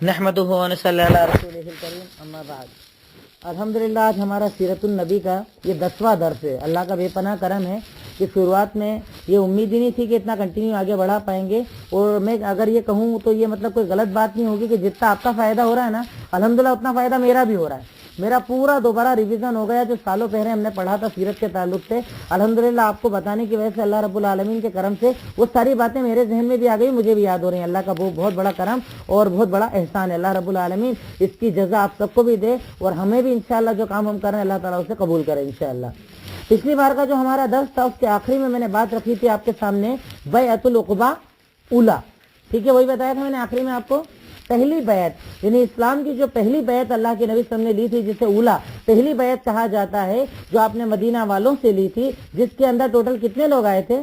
नहमदुहु व नसल्ली अला रसूलिहिल करीम, अम्मा बाद। अल्हम्दुलिल्लाह, आज हमारा सीरतुन नबी का ये 10वां दर्स है। अल्लाह का बेपनाह करम है कि शुरुआत में ये उम्मीद ही नहीं थी कि इतना कंटिन्यू आगे बढ़ा पाएंगे। और मैं अगर ये कहूँ तो ये मतलब कोई गलत बात नहीं होगी कि जितना आपका फ़ायदा हो रहा है ना, अल्हम्दुलिल्लाह उतना फ़ायदा मेरा भी हो रहा है। मेरा पूरा दोबारा रिवीजन हो गया जो सालों पहले हमने पढ़ा था सीरत के ताल्लुक से। अल्हम्दुलिल्लाह आपको बताने की वजह से अल्लाह रब्बुल आलमीन के करम से वो सारी बातें मेरे जहन में भी आ गई, मुझे भी याद हो रही हैं। अल्लाह का वो बहुत बड़ा करम और बहुत बड़ा एहसान है। अल्लाह रब्बुल आलमीन इसकी जज़ा आप सबको भी दे और हमें भी इंशाअल्लाह जो काम हम कर रहे हैं अल्लाह ताला उसे कबूल करे इंशाअल्लाह। पिछली बार का जो हमारा दर्स था उसके आखिरी में मैंने बात रखी थी आपके सामने बैअतुल उक़बा उला, ठीक है, वही बताया था मैंने आखिरी में आपको। पहली बैत यानी इस्लाम की जो पहली बैत अल्लाह के नबी सल्लल्लाहु अलैहि वसल्लम ने ली थी, जिसे उला पहली बैत कहा जाता है, जो आपने मदीना वालों से ली थी, जिसके अंदर टोटल कितने लोग आए थे?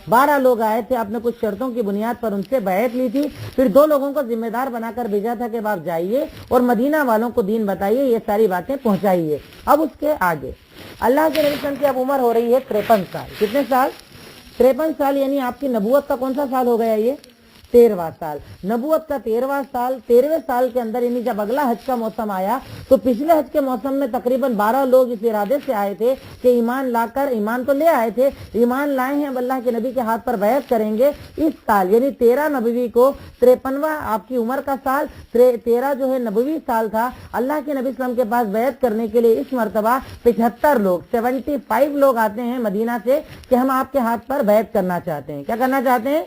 12 लोग आए थे। आपने कुछ शर्तों की बुनियाद पर उनसे बैत ली थी। फिर 2 लोगों को जिम्मेदार बनाकर भेजा था कि आप जाइए और मदीना वालों को दीन बताइए, ये सारी बातें पहुंचाइए। अब उसके आगे अल्लाह के नबी सल्लल्लाहु अलैहि वसल्लम की अब उम्र हो रही है 53 साल। कितने साल? 53 साल, यानी आपकी नबूवत का कौन सा साल हो गया? ये 13वां साल। नबूवत का 13वां साल। 13वें साल के अंदर यानी जब अगला हज का मौसम आया तो पिछले हज के मौसम में तकरीबन 12 लोग इस इरादे से आए थे कि ईमान लाकर, ईमान तो ले आए थे, ईमान लाए हैं, अल्लाह के नबी के हाथ पर बैत करेंगे। इस साल यानी 13 नबवी को 53वां आपकी उम्र का साल, 13 जो है नबवी साल था, अल्लाह के नबी सल्लल्लाहु अलैहि वसल्लम के पास बैत करने के लिए इस मरतबा 75 लोग 75 लोग आते हैं मदीना से कि हम आपके हाथ पर बैत करना चाहते हैं। क्या करना चाहते हैं?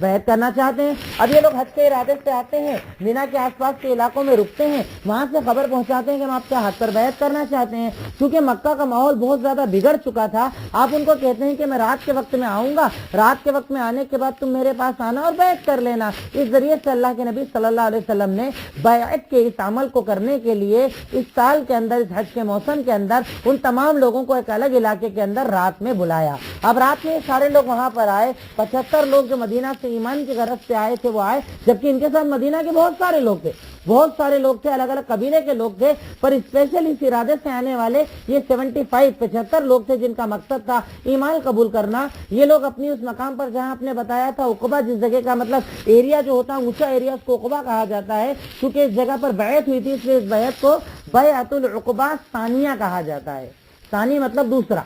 बैत करना चाहते हैं। अब ये लोग हज के इरादे से आते हैं, मीना के आसपास के इलाकों में रुकते हैं, वहां से खबर पहुंचाते हैं कि हम आपके हाथ पर बैत करना चाहते हैं। क्योंकि मक्का का माहौल बहुत ज्यादा बिगड़ चुका था, आप उनको कहते हैं कि मैं रात के वक्त में आऊंगा, रात के वक्त में आने के बाद तुम मेरे पास आना और बैत कर लेना। इस जरिए से अल्लाह के नबी सल्लल्लाहु अलैहि वसल्लम ने बैत के इस अमल को करने के लिए इस साल के अंदर, इस हज के मौसम के अंदर, उन तमाम लोगों को एक अलग इलाके के अंदर रात में बुलाया। अब रात में सारे लोग वहां पर आए। 75 लोग जो मदीना से ईमान की गरज से आए थे वो आए, जबकि इनके साथ मदीना के बहुत सारे लोग थे, बहुत सारे लोग थे, अलग अलग कबीले के लोग थे, पर स्पेशल इस इरादे से आने वाले ये 75 लोग थे जिनका मकसद था ईमान कबूल करना। ये लोग अपनी उस मकाम पर जहां आपने बताया था उक़बा, जिस जगह का मतलब एरिया जो होता है ऊंचा एरिया, उसको उक़बा कहा जाता है। क्योंकि इस जगह पर बैत हुई थी इसलिए इस बैत को बैअतुल उक़बा सानिया कहा जाता है। सानी मतलब दूसरा,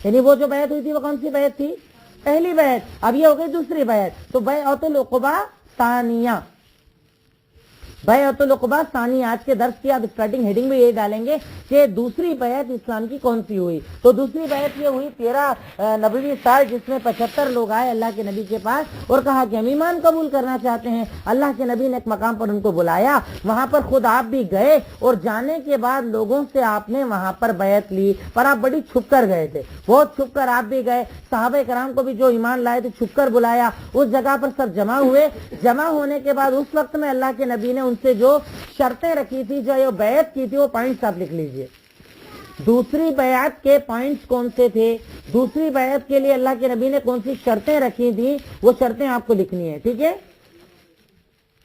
यानी वो जो बैत हुई थी वो कौन सी बैत थी? पहली बैत। अब ये हो गई दूसरी बैत, तो बैअतुल उक़बा सानिया, बैअतुल उक़बा सानिया। आज के दर्स की आप स्टार्टिंग हेडिंग में ये डालेंगे कि दूसरी बैत इस्लाम की कौन सी हुई। तो दूसरी बैत ये हुई 13 नबवी साल, जिसमें 75 लोग आए अल्लाह के नबी के पास और कहा कि हम ईमान कबूल करना चाहते हैं। अल्लाह के नबी ने एक मकाम पर उनको बुलाया, वहां पर खुद आप भी गए और जाने के बाद लोगों से आपने वहां पर बैत ली, पर आप बड़ी छुप कर गए थे, बहुत छुप कर आप भी गए। सहाबा कराम को भी जो ईमान लाए थे छुप कर बुलाया, उस जगह पर सब जमा हुए। जमा होने के बाद उस वक्त में अल्लाह के नबी ने उनसे जो शर्तें रखी थी, जो ये बैत की थी, वो पॉइंट्स आप लिख लीजिए। दूसरी बैत के पॉइंट्स कौन से थे, दूसरी बैत के लिए अल्लाह के नबी ने कौन सी शर्तें रखी थी, वो शर्तें आपको लिखनी है, ठीक है?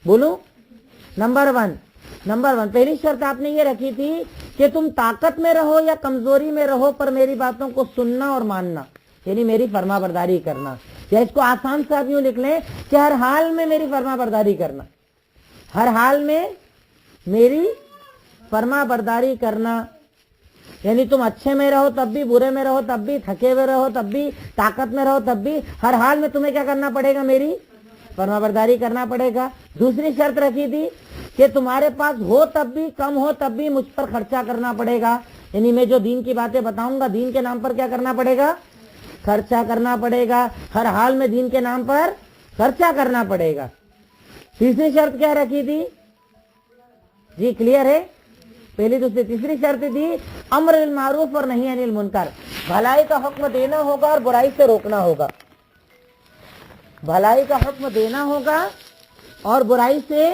बोलो। नंबर वन पहली शर्त आपने ये रखी थी कि तुम ताकत में रहो या कमजोरी में रहो, पर मेरी बातों को सुनना और मानना, यानी मेरी फरमाबरदारी करना। या इसको आसान से आप यूं लिख लें कि हर हाल में मेरी फरमाबरदारी करना, हर हाल में मेरी फरमाबरदारी करना। यानी तुम अच्छे में रहो तब भी, बुरे में रहो तब भी, थके हुए रहो तब भी, ताकत में रहो तब भी, हर हाल में तुम्हें क्या करना पड़ेगा? मेरी फरमाबरदारी करना पड़ेगा। दूसरी शर्त रखी थी कि तुम्हारे पास हो तब भी, कम हो तब भी मुझ पर खर्चा करना पड़ेगा। यानी मैं जो दीन की बातें बताऊंगा, दीन के नाम पर क्या करना पड़ेगा? खर्चा करना पड़ेगा। हर हाल में दीन के नाम पर खर्चा करना पड़ेगा। तीसरी शर्त क्या रखी थी जी? क्लियर है? पहली दूसरी तीसरी शर्त थी अम्र बिल मारूफ और नही अनिल मुनकर, भलाई का हुक्म देना होगा और बुराई से रोकना होगा। भलाई का हुक्म देना होगा और बुराई से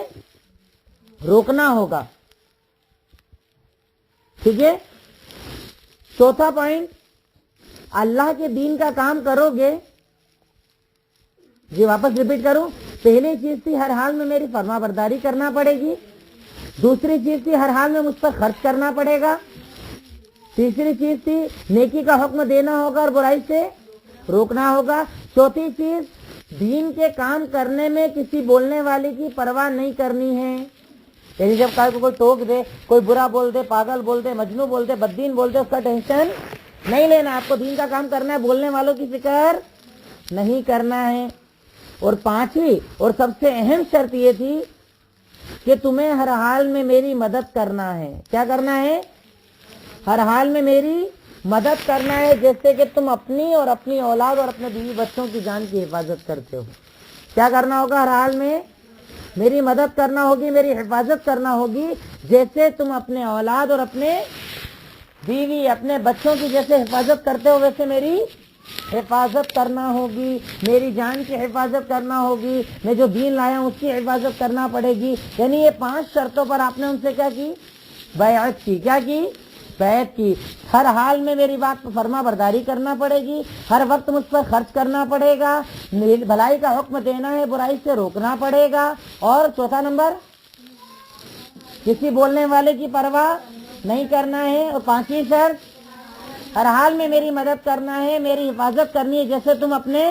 रोकना होगा, ठीक है? चौथा पॉइंट, अल्लाह के दीन का काम करोगे जी। वापस रिपीट करूं, पहली चीज थी हर हाल में मेरी फरमाबरदारी करना पड़ेगी। दूसरी चीज थी हर हाल में मुझ पर खर्च करना पड़ेगा। तीसरी चीज थी नेकी का हुक्म देना होगा और बुराई से रोकना होगा। चौथी चीज دین کے کام کرنے میں کسی بولنے والے کی پرواہ نہیں کرنی ہے. یعنی جب کوئی ٹوک دے, کوئی برا بول دے, پاگل بول دے, مجنوں بول دے, بددین بول دے, اس کا ٹینشن نہیں لینا. آپ کو دین کا کام کرنا ہے, بولنے والوں کی فکر نہیں کرنا ہے. اور پانچویں اور سب سے اہم شرط یہ تھی کہ تمہیں ہر حال میں میری مدد کرنا ہے. کیا کرنا ہے؟ ہر حال میں میری مدد کرنا ہے, جیسے کہ تم اپنی اور اپنی اولاد اور اپنے بیوی بچوں کی جان کی حفاظت کرتے ہو. کیا کرنا ہوگا؟ ہر حال میں میری مدد کرنا ہوگی, میری حفاظت کرنا ہوگی, جیسے تم اپنے اولاد اور اپنے بیوی اپنے بچوں کی جیسے حفاظت کرتے ہو ویسے میری حفاظت کرنا ہوگی. میری جان کی حفاظت کرنا ہوگی, میں جو دین لایا ہوں اس کی حفاظت کرنا پڑے گی. یعنی یہ 5 شرطوں پر آپ نے ان سے کیا کی؟ بیعت کی. کیا کی؟ بیعت کی. ہر حال میں میری بات پر فرما برداری کرنا پڑے گی, ہر وقت مجھ پر خرچ کرنا پڑے گا, بھلائی کا حکم دینا ہے, برائی سے روکنا پڑے گا. اور چوتھا نمبر, کسی بولنے والے کی پرواہ نہیں کرنا ہے. اور 5ویں شرط, ہر حال میں میری مدد کرنا ہے, میری حفاظت کرنی ہے, جیسے تم اپنے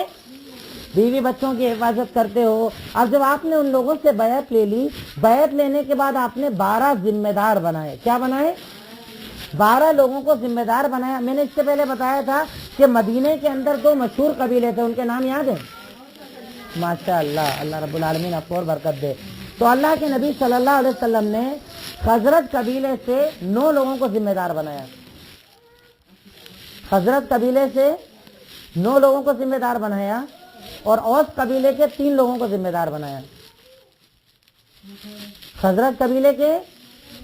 بیوی بچوں کی حفاظت کرتے ہو. اب جب آپ نے ان لوگوں سے بیعت لے لی, بیعت لینے کے بعد آپ نے 12 ذمہ دار بنائے. کیا بنائے؟ 12 لوگوں کو ذمہ دار بنایا. میں نے اس سے پہلے بتایا تھا کہ مدینے کے اندر 2 مشہور قبیلے تھے, ان کے نام یاد ہیں؟ ماشاء اللہ, اللہ رب العالمین آپ کو اور برکت دے. تو اللہ کے نبی صلی اللہ علیہ وسلم نے خزرج قبیلے سے 9 لوگوں کو ذمہ دار بنایا. خزرج قبیلے سے 9 لوگوں کو ذمہ دار بنایا, اور اوس قبیلے کے 3 لوگوں کو ذمہ دار بنایا. خزرج قبیلے کے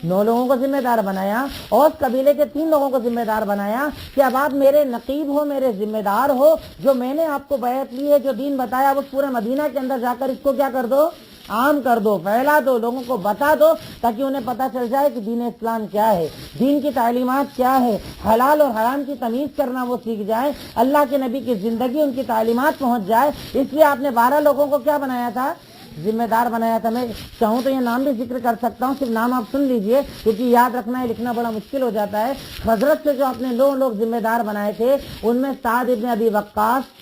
9 لوگوں کو ذمہ دار بنایا, اوس قبیلے کے 3 لوگوں کو ذمہ دار بنایا کہ اب آپ میرے نقیب ہو, میرے ذمہ دار ہو. جو میں نے آپ کو بیعت لی ہے, جو دین بتایا, وہ پورے مدینہ کے اندر جا کر اس کو کیا کر دو؟ عام کر دو, پھیلا دو, لوگوں کو بتا دو, تاکہ انہیں پتہ چل جائے کہ دین اسلام کیا ہے, دین کی تعلیمات کیا ہے, حلال اور حرام کی تمیز کرنا وہ سیکھ جائے, اللہ کے نبی کی زندگی ان کی تعلیمات پہنچ جائے. اس لیے آپ نے 12 لوگوں کو کیا بنایا تھا؟ ذمہ دار بنایا تھا. میں چاہوں تو یہ نام بھی ذکر کر سکتا ہوں, صرف نام آپ سن لیجئے, کیونکہ یاد رکھنا ہے, لکھنا بڑا مشکل ہو جاتا ہے. حضرت سے جو آپ نے 9 لوگ ذمہ دار بنائے تھے, ان میں سعد ابن ابی وقاص,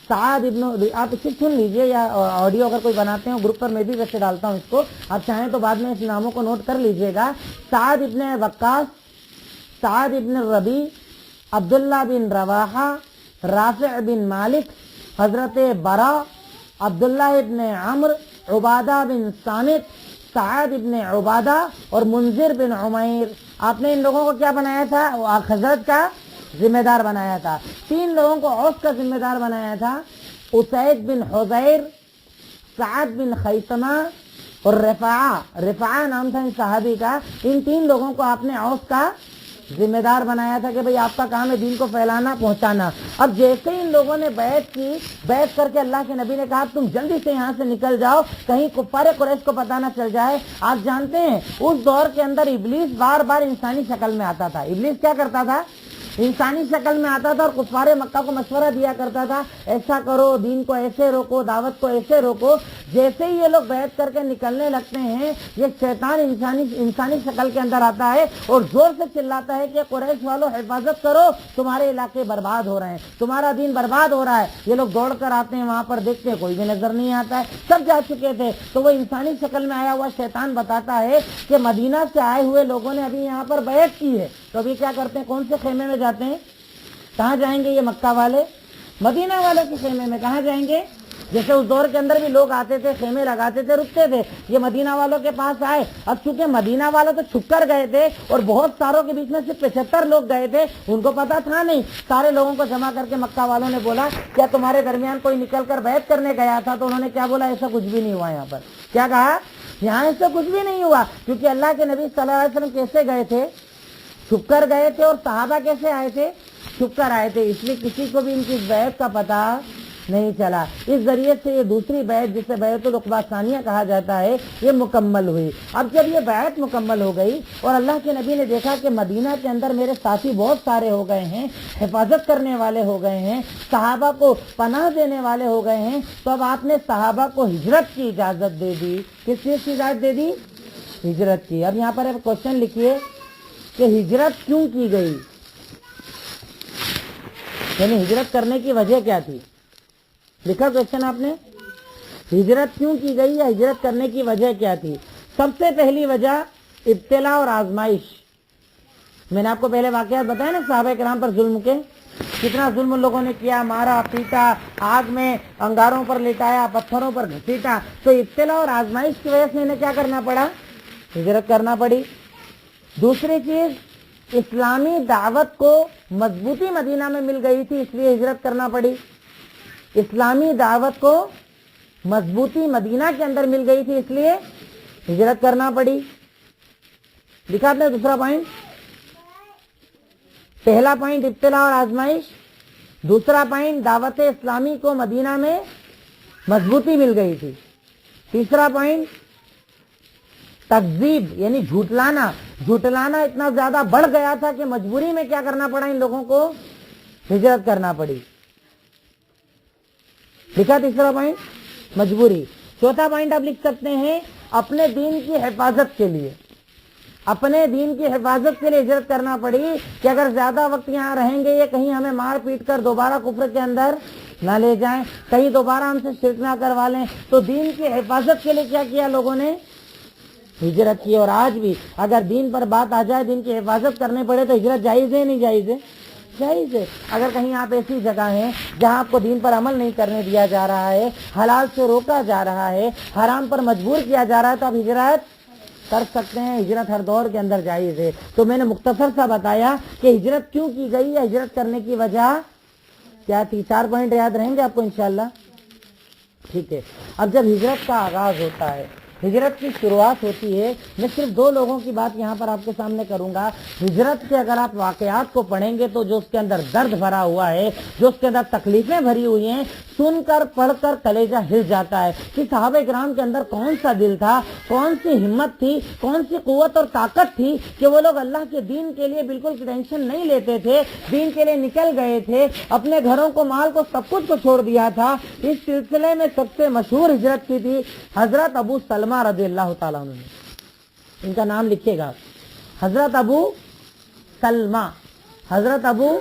سعد ابن, آپ اسے سن لیجئے, یا آڈیو اگر کوئی بناتے ہیں گروپ پر میں بھی ویسے ڈالتا ہوں اس کو, آپ چاہیں تو بعد میں اس ناموں کو نوٹ کر لیجئے گا. سعد ابن وقاص, سعد ابن ربی, عبداللہ بن رواحہ, رافع بن مالک, حضرت برا, عبداللہ ابن عمر, عبادہ بن صامت, سعد ابن عبادہ اور منذر بن عمیر. آپ نے ان لوگوں کو کیا بنایا تھا؟ خزرج کا ذمہ دار بنایا تھا. 3 لوگوں کو اوس کا ذمہ دار بنایا تھا, اسید بن حضیر, سعد بن خیثمہ اور رفاعہ نام تھا ان صحابی کا. ان 3 لوگوں کو آپ نے اوس کا ذمہ دار بنایا تھا کہ بھئی آپ کا کام ہے دین کو پھیلانا, پہنچانا. اب جیسے ان لوگوں نے بیعت کی, بیعت کر کے اللہ کے نبی نے کہا تم جلدی سے یہاں سے نکل جاؤ, کہیں کفار قریش کو پتہ نہ چل جائے. آپ جانتے ہیں اس دور کے اندر ابلیس بار بار انسانی شکل میں آتا تھا. ابلیس کیا کرتا تھا؟ انسانی شکل میں آتا تھا, اور کفار مکہ کو مشورہ دیا کرتا تھا, ایسا کرو, دین کو ایسے روکو, دعوت کو ایسے روکو. جیسے ہی یہ لوگ بیعت کر کے نکلنے لگتے ہیں, یہ شیطان انسانی شکل کے اندر آتا ہے اور زور سے چلاتا ہے کہ قریش والوں حفاظت کرو, تمہارے علاقے برباد ہو رہے ہیں, تمہارا دین برباد ہو رہا ہے. یہ لوگ دوڑ کر آتے ہیں, وہاں پر دیکھتے ہیں کوئی بھی نظر نہیں آتا ہے, سب جا چکے تھے. تو وہ انسانی شکل میں آیا ہوا شیطان بتاتا ہے کہ مدینہ سے آئے ہوئے لوگوں نے ابھی یہاں پر بیعت کی ہے, تو ابھی کیا کرتے ہیں؟ کون سے خیمے میں جاتے ہیں؟ کہاں جائیں گے یہ مکہ والے؟ مدینہ والوں کے خیمے میں. کہاں جائیں گے؟ جیسے اس دور کے اندر بھی لوگ آتے تھے, خیمے لگاتے تھے, رکتے تھے, یہ مدینہ والوں کے پاس آئے. اب چونکہ مدینہ والوں تو چھپ کر گئے تھے, اور بہت ساروں کے بیچ میں صرف 75 لوگ گئے تھے, ان کو پتا تھا نہیں. سارے لوگوں کو جمع کر کے مکہ والوں نے بولا کیا تمہارے درمیان کوئی نکل کر بیعت کرنے گیا تھا؟ تو انہوں نے کیا بولا؟ ایسا کچھ بھی نہیں ہوا. یہاں پر کیا کہا؟ یہاں ایسا کچھ بھی نہیں ہوا, کیونکہ اللہ کے نبی صلی اللہ علیہ وسلم کیسے گئے تھے؟ چھپ کر گئے تھے. اور صحابہ کیسے آئے تھے؟ چھپ کر آئے تھے. اس لیے کسی کو بھی ان کی بیعت کا پتہ نہیں چلا. اس ذریعے سے یہ دوسری بیعت, جسے بیعت العقبہ ثانیہ کہا جاتا ہے, یہ مکمل ہوئی. اب جب یہ بیعت مکمل ہو گئی اور اللہ کے نبی نے دیکھا کہ مدینہ کے اندر میرے ساتھی بہت سارے ہو گئے ہیں, حفاظت کرنے والے ہو گئے ہیں, صحابہ کو پناہ دینے والے ہو گئے ہیں, تو اب آپ نے صحابہ کو ہجرت کی اجازت دے دی. کس چیز کی اجازت دے دی؟ ہجرت کی. اب یہاں پر ایک کوشچن لکھیے کہ ہجرت کیوں کی گئی, یعنی ہجرت کرنے کی وجہ کیا تھی؟ लिखा क्वेश्चन आपने, हिजरत क्यों की गई या हिजरत करने की वजह क्या थी? सबसे पहली वजह इब्तिला और आजमाइश। मैंने आपको पहले वाकयात बताया ना सहाबा किराम पर जुल्म के, कितना जुल्म लोगों ने किया, मारा पीटा, आग में अंगारों पर लिटाया, पत्थरों पर घसीटा। तो इब्तिला और आजमाइश की वजह से इन्हें क्या करना पड़ा? हिजरत करना पड़ी। दूसरी चीज, इस्लामी दावत को मजबूती मदीना में मिल गई थी, इसलिए हिजरत करना पड़ी। इस्लामी दावत को मजबूती मदीना के अंदर मिल गई थी, इसलिए हिजरत करना पड़ी। लिखा आपने दूसरा पॉइंट। पहला पॉइंट इब्तिला और आजमाइश, दूसरा पॉइंट दावत इस्लामी को मदीना में मजबूती मिल गई थी। तीसरा पॉइंट तकजीब यानी झूठलाना, झूठलाना इतना ज्यादा बढ़ गया था कि मजबूरी में क्या करना पड़ा, इन लोगों को हिजरत करना पड़ी। लिखा तीसरा पॉइंट मजबूरी। चौथा पॉइंट आप लिख सकते हैं अपने दीन की हिफाजत के लिए, अपने दीन की हिफाजत के लिए हिजरत करना पड़ी कि अगर ज्यादा वक्त यहाँ रहेंगे ये कहीं हमें मार पीट कर दोबारा कुफ्र के अंदर ना ले जाएं, कहीं दोबारा हमसे शिरक ना करवा लें। तो दीन की हिफाजत के लिए क्या किया लोगों ने? हिजरत की। और आज भी अगर दीन पर बात आ जाए, दीन की हिफाजत करने पड़े तो हिजरत जायज है नहीं जायज है? जायज है। अगर कहीं आप ऐसी जगह हैं जहां आपको दीन पर अमल नहीं करने दिया जा रहा है, हलाल से रोका जा रहा है, हराम पर मजबूर किया जा रहा है, तो आप हिजरत कर सकते हैं। हिजरत हर दौर के अंदर जायज है। तो मैंने मुख्तसर सा बताया कि हिजरत क्यों की गई या हिजरत करने की वजह क्या थी। 4 पॉइंट याद रहेंगे आपको इंशाल्लाह, ठीक है। अब जब हिजरत का आगाज होता है, हिजरत की शुरुआत होती है, मैं सिर्फ 2 लोगों की बात यहाँ पर आपके सामने करूंगा। हिजरत के अगर आप वाकयात को पढ़ेंगे तो जो उसके अंदर दर्द भरा हुआ है, जो उसके अंदर तकलीफें भरी हुई हैं, सुनकर पढ़कर कलेजा हिल जाता है कि सहाबा किराम के अंदर कौन सा दिल था, कौन सी हिम्मत थी, कौन सी कुव्वत और ताकत थी कि वो लोग अल्लाह के दीन के लिए बिल्कुल टेंशन नहीं लेते थे, दीन के लिए निकल गए थे, अपने घरों को, माल को, सब कुछ को छोड़ दिया था। इस सिलसिले में सबसे मशहूर हिजरत की थी हजरत अबू सलमा रज़ियल्लाहु ताला अन्हु ने। इनका नाम लिखिएगा, हजरत अबू सलमा, हजरत अबू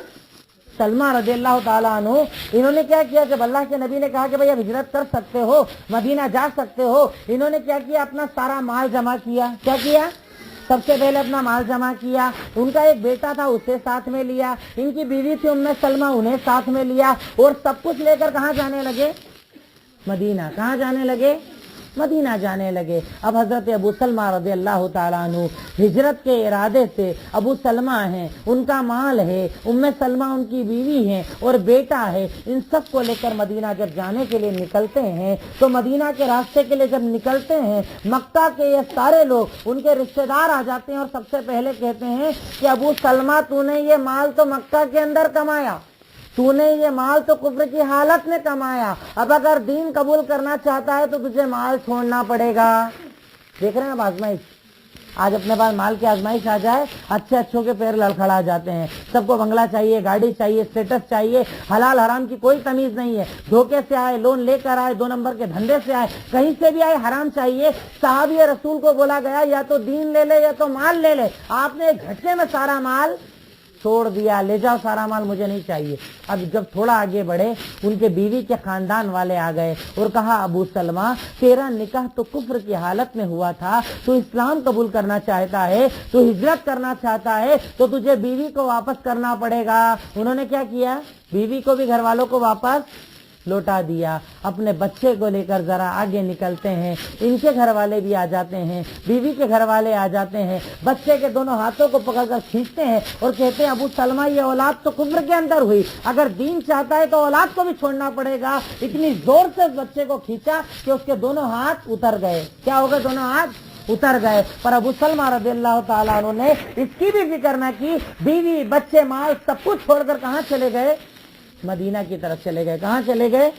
सलमा रज़ियल्लाहु ताला अन्हु। इन्होंने क्या किया, जब अल्लाह के नबी ने कहा कि भाई अब हिजरत कर सकते हो, मदीना जा सकते हो, इन्होंने क्या किया, अपना सारा माल जमा किया। क्या किया? सबसे पहले अपना माल जमा किया। उनका एक बेटा था, उसे साथ में लिया। इनकी बीवी थी उम्मे सलमा, उन्हें साथ में लिया। और सब कुछ लेकर कहाँ जाने लगे? मदीना। कहाँ जाने लगे? मदीना जाने लगे। अब हजरत अबू सलमा रज़ियल्लाहु ताला अन्हु हिजरत के इरादे से, अबू सलमा हैं, उनका माल है, उम्मे सलमा उनकी बीवी हैं और बेटा है, इन सब को लेकर मदीना जब जाने के लिए निकलते हैं, तो मदीना के रास्ते के लिए जब निकलते हैं, मक्का के ये सारे लोग, उनके रिश्तेदार आ जाते हैं और सबसे पहले कहते हैं कि अबू सलमा, तूने ये माल तो मक्का के अंदर कमाया, तूने ये माल तो कुफ्र की हालत में कमाया, अब अगर दीन कबूल करना चाहता है तो तुझे माल छोड़ना पड़ेगा। देख रहे हैं आप आजमाइश, आज अपने पास माल की आजमाइश आ जाए, अच्छे अच्छों के पैर लड़खड़ा जाते हैं। सबको बंगला चाहिए, गाड़ी चाहिए, स्टेटस चाहिए, हलाल हराम की कोई तमीज नहीं है। धोखे से आए, लोन लेकर आए, 2 नंबर के धंधे से आए, कहीं से भी आए, हराम चाहिए। साहबी रसूल को बोला गया या तो दीन ले ले या तो माल ले ले, आपने एक झटके में सारा माल छोड़ दिया, ले जाओ सारा माल, मुझे नहीं चाहिए। अब जब थोड़ा आगे बढ़े, उनके बीवी के खानदान वाले आ गए और कहा, अबू सलमा, तेरा निकाह तो कुफ्र की हालत में हुआ था, तू इस्लाम कबूल करना चाहता है, तू हिजरत करना चाहता है, तो तुझे बीवी को वापस करना पड़ेगा। उन्होंने क्या किया? बीवी को भी घर वालों को वापस लौटा दिया। अपने बच्चे को लेकर जरा आगे निकलते हैं, इनके घर वाले भी आ जाते हैं, बीवी के घर वाले आ जाते हैं, बच्चे के दोनों हाथों को पकड़कर खींचते हैं और कहते हैं, अबू सलमा, ये औलाद तो कुफ्र के अंदर हुई, अगर दीन चाहता है तो औलाद को भी छोड़ना पड़ेगा। इतनी जोर से उस बच्चे को खींचा कि उसके दोनों हाथ उतर गए। क्या हो गए? दोनों हाथ उतर गए। पर अबू सलमा रज़ियल्लाहु ताला अन्हु ने इसकी भी फिक्र न की, बीवी, बच्चे, माल सब कुछ छोड़कर कहाँ चले गए? मदीना की तरफ चले गए। कहाँ चले गए?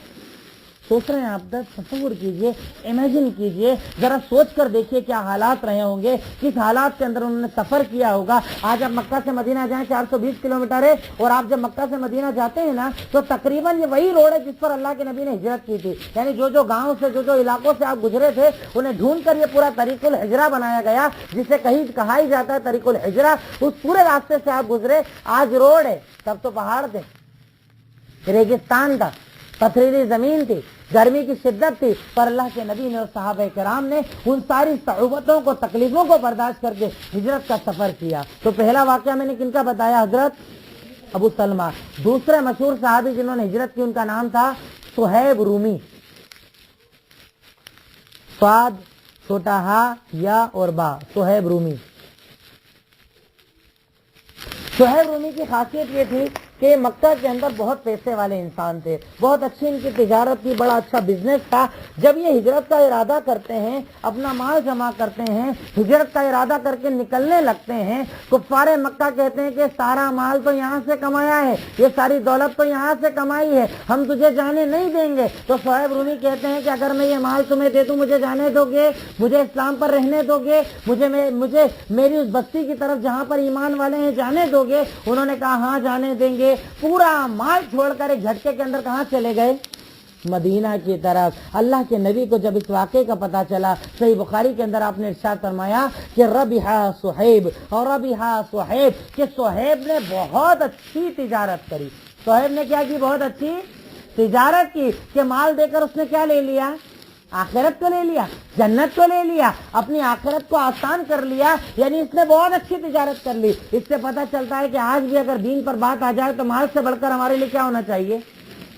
सोच रहे हैं आप? तस्वीर कीजिए, इमेजिन कीजिए, जरा सोच कर देखिए क्या हालात रहे होंगे, किस हालात के अंदर उन्होंने सफर किया होगा। आज आप मक्का से मदीना जाएं, 420 किलोमीटर है, और आप जब मक्का से मदीना जाते हैं ना, तो तकरीबन ये वही रोड है जिस पर अल्लाह के नबी ने हिजरत की थी। यानी जो जो गाँव से, जो जो इलाकों से आप गुजरे थे, उन्हें ढूंढ कर ये पूरा तरीकुल हिजरा बनाया गया, जिसे कहीं कहा ही जाता है तरीकुल हिजरा। उस पूरे रास्ते से आप गुजरे। आज रोड है, तब तो पहाड़ थे, रेगिस्तान था, पथरीली जमीन थी, गर्मी की शिद्दत थी, पर अल्लाह के नबी ने और सहाबा किराम ने उन सारी सऊबतों को, तकलीफों को बर्दाश्त करके हिजरत का सफर किया। तो पहला वाकया मैंने किनका बताया? हजरत अबू सलमा। दूसरे मशहूर सहाबी जिन्होंने हिजरत की, उनका नाम था सुहैब रूमी। स्वाद, छोटा हा, या और बा, सुहैब रूमी। सुहैब रूमी की खासियत ये थी कि मक्का के अंदर बहुत पैसे वाले इंसान थे, बहुत अच्छी इनकी तिजारत थी, बड़ा अच्छा बिजनेस था। जब ये हिजरत का इरादा करते हैं, अपना माल जमा करते हैं, हिजरत का इरादा करके निकलने लगते हैं, कुफ्फारे मक्का कहते हैं कि सारा माल तो यहाँ से कमाया है, ये सारी दौलत तो यहाँ से कमाई है, हम तुझे जाने नहीं देंगे। तो सुहैब रूमी कहते हैं कि अगर मैं ये माल तुम्हें दे दूं, मुझे जाने दोगे, मुझे इस्लाम पर रहने दोगे, मुझे मेरी उस बस्ती की तरफ जहाँ पर ईमान वाले हैं जाने दोगे? उन्होंने कहा हाँ जाने देंगे। पूरा माल छोड़कर एक झटके के अंदर कहां चले गए? मदीना की तरफ। अल्लाह के नबी को जब इस वाक़े का पता चला, सही बुखारी के अंदर आपने इरशाद फरमाया कि रबिहा सुहैब, और रबिहा सुहैब, कि सुहैब ने बहुत अच्छी तिजारत करी। सुहैब ने क्या की? बहुत अच्छी तिजारत की। कि माल देकर उसने क्या ले लिया? आखिरत को ले लिया, जन्नत को ले लिया, अपनी आखिरत को आसान कर लिया। यानी इसने बहुत अच्छी तिजारत कर ली। इससे पता चलता है कि आज भी अगर दीन पर बात आ जाए तो माल से बढ़कर हमारे लिए क्या होना चाहिए?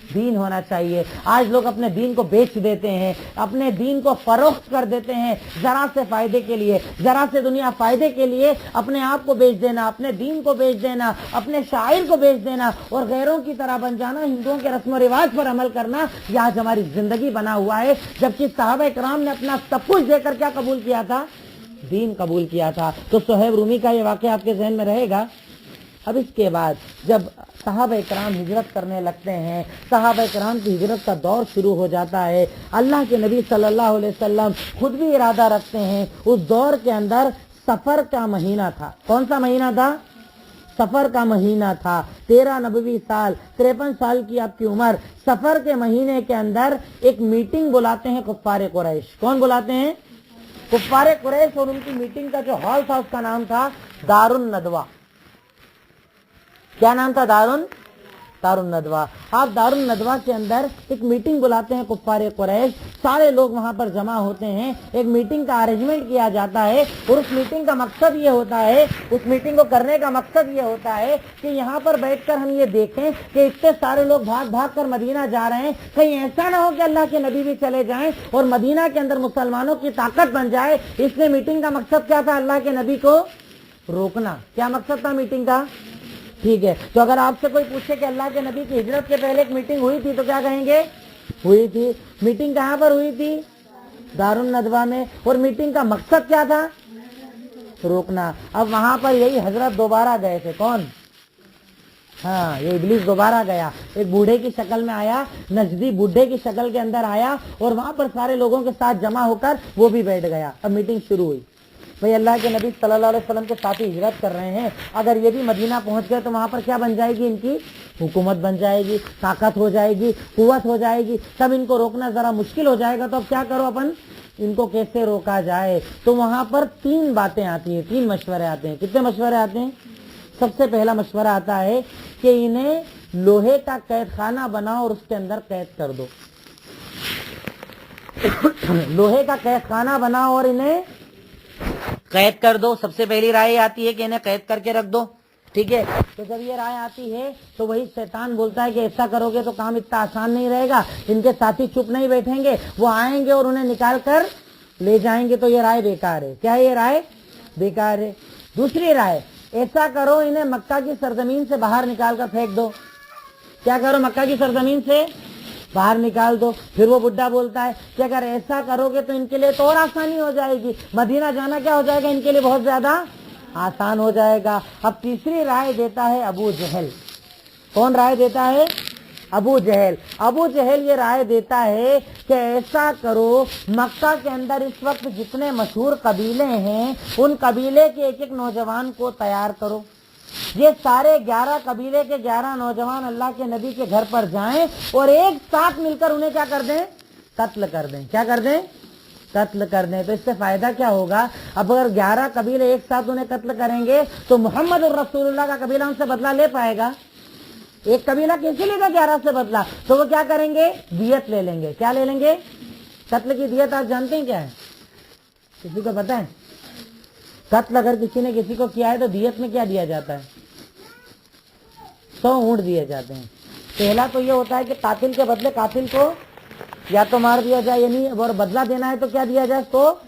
दीन होना चाहिए। आज लोग अपने दीन को बेच देते हैं, अपने दीन को फरोख्त कर देते हैं, जरा से फायदे के लिए, जरा से दुनिया फायदे के लिए अपने आप को बेच देना, अपने दीन को बेच देना, अपने शायर को बेच देना और गैरों की तरह बन जाना, हिंदुओं के रस्म रिवाज पर अमल करना, यह आज हमारी जिंदगी बना हुआ है। जबकि सहाबा किराम ने अपना सब कुछ देकर क्या कबूल किया था? दीन कबूल किया था। तो सुहैब रूमी का ये वाक़या आपके ज़हन में रहेगा। अब इसके बाद जब सहाबा किराम हिजरत करने लगते हैं, सहाबा किराम की हिजरत का दौर शुरू हो जाता है। अल्लाह के नबी सल्लल्लाहु अलैहि वसल्लम खुद भी इरादा रखते हैं। उस दौर के अंदर सफर का महीना था। कौन सा महीना था? सफर का महीना था। 13 नबवी साल, 53 साल की आपकी उम्र। सफर के महीने के अंदर एक मीटिंग बुलाते हैं कुफ्फारे कुरैश। कौन बुलाते हैं? कुफ्फारे कुरैश। और उनकी मीटिंग का जो हॉल था उसका नाम था दारुन नदवा। क्या नाम था? दारुन नदवा। आप दारुन नदवा के अंदर एक मीटिंग बुलाते हैं कुफ्फारे कुरैश, सारे लोग वहां पर जमा होते हैं, एक मीटिंग का अरेंजमेंट किया जाता है। और उस मीटिंग का मकसद ये होता है, उस मीटिंग को करने का मकसद ये होता है कि यहाँ पर बैठकर हम ये देखें कि इतने सारे लोग भाग भाग कर मदीना जा रहे हैं, कहीं ऐसा ना हो कि अल्लाह के नबी भी चले जाएं और मदीना के अंदर मुसलमानों की ताकत बन जाए। इसलिए मीटिंग का मकसद क्या था? अल्लाह के नबी को रोकना। क्या मकसद था मीटिंग का? ठीक है। तो अगर आपसे कोई पूछे कि अल्लाह के नबी की हिजरत के पहले एक मीटिंग हुई थी, तो क्या कहेंगे? हुई थी। मीटिंग कहाँ पर हुई थी? दारुन नदवा में। और मीटिंग का मकसद क्या था? रोकना। अब वहां पर यही हजरत दोबारा गए थे। कौन? हाँ, ये इब्लीस दोबारा गया, एक बूढ़े की शक्ल में आया, नजदी बूढ़े की शक्ल के अंदर आया और वहां पर सारे लोगों के साथ जमा होकर वो भी बैठ गया। अब मीटिंग शुरू हुई। भाई अल्लाह के नबी सल्लल्लाहु अलैहि वसल्लम के साथ ही हिजरत कर रहे हैं, अगर ये भी मदीना पहुंच गए तो वहां पर क्या बन जाएगी? इनकी हुकूमत बन जाएगी, ताकत हो जाएगी, कुव्वत हो जाएगी, तब इनको रोकना जरा मुश्किल हो जाएगा। तो अब क्या करो अपन? इनको कैसे रोका जाए? तो वहां पर 3 बातें आती हैं, 3 मशवरे आते हैं। कितने मशवरे आते हैं? सबसे पहला मशवरा आता है कि इन्हें लोहे का कैद खाना बनाओ और उसके अंदर कैद कर दो। लोहे का कैद खाना बनाओ और इन्हें कैद कर दो। सबसे पहली राय आती है कि इन्हें कैद करके रख दो। ठीक है। तो जब ये राय आती है तो वही शैतान बोलता है कि ऐसा करोगे तो काम इतना आसान नहीं रहेगा, इनके साथी चुप नहीं बैठेंगे, वो आएंगे और उन्हें निकाल कर ले जाएंगे। तो ये राय बेकार है। क्या ये राय? बेकार है। दूसरी राय, ऐसा करो इन्हें मक्का की सरजमीन से बाहर निकाल कर फेंक दो। क्या करो? मक्का की सरजमीन से बाहर निकाल दो। फिर वो बुड्ढा बोलता है कि अगर ऐसा करोगे तो इनके लिए तो और आसानी हो जाएगी, मदीना जाना क्या हो जाएगा इनके लिए? बहुत ज्यादा आसान हो जाएगा। अब तीसरी राय देता है अबू जहल। कौन राय देता है? अबू जहल। अबू जहल ये राय देता है कि ऐसा करो, मक्का के अंदर इस वक्त जितने मशहूर कबीले हैं उन कबीले के एक एक नौजवान को तैयार करो। ये सारे 11 कबीले के 11 नौजवान अल्लाह के नबी के घर पर जाएं और एक साथ मिलकर उन्हें क्या कर दें? कत्ल कर दें। क्या कर दें? कत्ल कर दें। तो इससे फायदा क्या होगा? अब अगर 11 कबीले एक साथ उन्हें कत्ल करेंगे तो मोहम्मद और रसूलुल्लाह का कबीला उनसे बदला ले पाएगा? एक कबीला कैसे लेगा 11 से बदला? तो वो क्या करेंगे? दियत ले लेंगे। क्या ले लेंगे? कत्ल की दियत आप जानते हैं क्या है? किसी को पता है? कत्ल अगर किसी ने किसी को किया है तो दियत में क्या दिया जाता है? 100 ऊंट दिए जाते हैं। पहला तो ये होता है कि कातिल के बदले कातिल को या तो मार दिया जाए, यानी और बदला देना है तो क्या दिया जाए? 100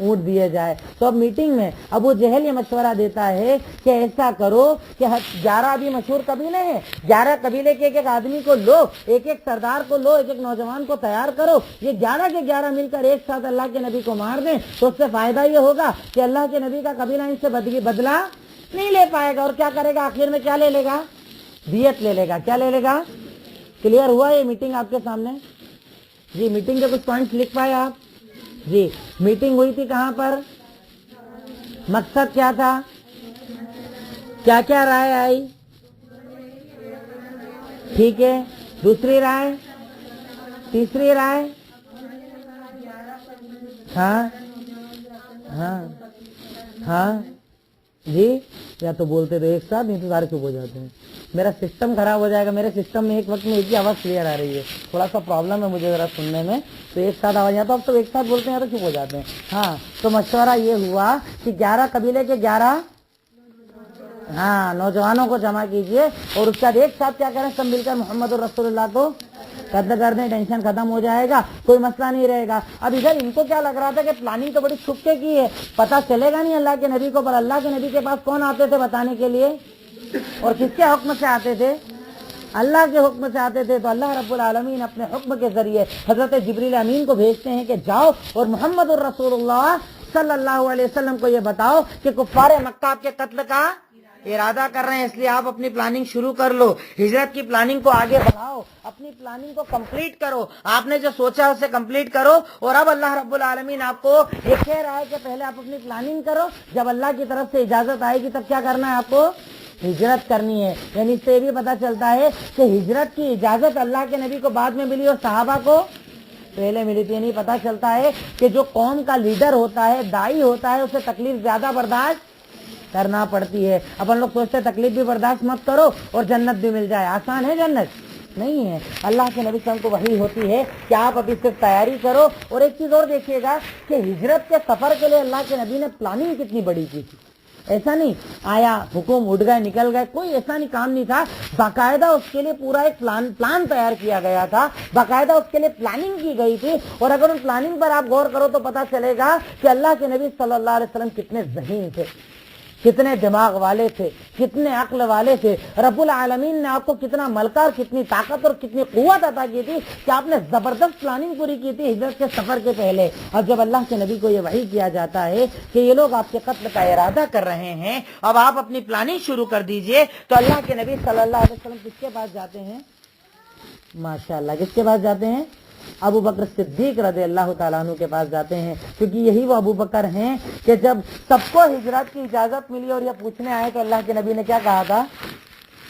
ऊंट दिए जाए। तो अब मीटिंग में अबू जहल ये मशवरा देता है कि ऐसा करो कि 11 अभी मशहूर कबीले हैं, 11 कबीले के एक एक आदमी को लो, एक एक सरदार को लो, एक एक नौजवान को तैयार करो, ये 11 के 11 मिलकर एक साथ अल्लाह के नबी को मार दें। तो उससे फायदा ये होगा कि अल्लाह के नबी का कबीला इनसे बदला नहीं ले पाएगा। और क्या करेगा? आखिर में क्या ले लेगा? दियत ले लेगा। क्या ले लेगा? क्लियर हुआ ये मीटिंग आपके सामने? जी, मीटिंग के कुछ पॉइंट्स लिख पाए आप? जी, मीटिंग हुई थी कहाँ पर? मकसद क्या था? क्या क्या राय आई? ठीक है, दूसरी राय, तीसरी राय? हाँ हाँ हाँ जी, या तो बोलते तो एक साथ, नहीं तो सारे चुप हो जाते हैं। मेरा सिस्टम खराब हो जाएगा। मेरे सिस्टम में एक वक्त में एक ही आवाज क्लियर आ रही है, थोड़ा सा प्रॉब्लम है मुझे जरा सुनने में, तो एक साथ आवाज, या तो अब तो एक साथ बोलते हैं या तो चुप हो जाते हैं। हाँ, तो मशवरा ये हुआ कि 11 कबीले के 11 नौजवानों को जमा कीजिए और उसके बाद एक साथ क्या करें? सब मिलकर मोहम्मद और रसूलुल्लाह को कत्ल कर दें, टेंशन खत्म हो जाएगा, कोई मसला नहीं रहेगा। अब इधर इनको क्या लग रहा था कि प्लानिंग तो बड़ी छुपके की है, पता चलेगा नहीं अल्लाह के नबी को। पर अल्लाह के नबी के पास कौन आते थे बताने के लिए? और किसके हुक्म से आते थे? अल्लाह के हुक्म से आते थे। तो अल्लाह रब्बुल आलमीन अपने हुक्म के जरिए हजरत जिब्रील अमीन को भेजते हैं कि जाओ और मोहम्मद और रसूलुल्लाह सल्लल्लाहु अलैहि वसल्लम को ये बताओ कि कुफ्फारे मक्का आपके कत्ल का इरादा कर रहे हैं, इसलिए आप अपनी प्लानिंग शुरू कर लो, हिजरत की प्लानिंग को आगे बढ़ाओ, अपनी प्लानिंग को कंप्लीट करो, आपने जो सोचा उसे कंप्लीट करो। और अब अल्लाह रब्बुल आलमीन आपको ये कह रहा है कि पहले आप अपनी प्लानिंग करो, जब अल्लाह की तरफ से इजाजत आएगी तब क्या करना है? आपको हिजरत करनी है। यानी इससे भी पता चलता है कि हिजरत की इजाजत अल्लाह के नबी को बाद में मिली और सहाबा को पहले मिली थी। नहीं, पता चलता है कि जो कौम का लीडर होता है, दाई होता है, उसे तकलीफ ज्यादा बर्दाश्त करना पड़ती है। अपन लोग सोचते हैं तकलीफ भी बर्दाश्त मत करो और जन्नत भी मिल जाए। आसान है जन्नत? नहीं है। अल्लाह के नबी सल्लल्लाहु अलैहि वसल्लम को वही होती है कि आप अभी सिर्फ तैयारी करो। और एक चीज और देखिएगा कि हिजरत के सफर के लिए अल्लाह के नबी ने प्लानिंग कितनी बड़ी की थी। ऐसा नहीं आया हुकुम उठ गए निकल गए, कोई ऐसा नहीं काम नहीं था। बाकायदा उसके लिए पूरा एक प्लान तैयार किया गया था, बाकायदा उसके लिए प्लानिंग की गई थी। और अगर उन प्लानिंग पर आप गौर करो तो पता चलेगा कि अल्लाह के नबी सल्लल्लाहु अलैहि वसल्लम कितने ज़हीन थे, कितने दिमाग वाले थे, कितने अक्ल वाले थे। रब्बुल आलमीन ने आपको कितना मलका और कितनी ताकत और कितनी कुव्वत अता की थी कि आपने जबरदस्त प्लानिंग पूरी की थी हिजरत के सफर के पहले। और जब अल्लाह के नबी को ये वही किया जाता है कि ये लोग आपके कत्ल का इरादा कर रहे हैं, अब आप अपनी प्लानिंग शुरू कर दीजिए, तो अल्लाह के नबी सल्लल्लाहु अलैहि वसल्लम किसके पास जाते हैं? माशाअल्लाह, किसके पास जाते हैं? अबू बकर सिद्दीक रज़ियल्लाहु ताला अन्हु के पास जाते हैं, क्योंकि यही वो अबू बकर हैं कि जब सबको हिजरत की इजाजत मिली और ये पूछने आए तो अल्लाह के नबी ने क्या कहा था?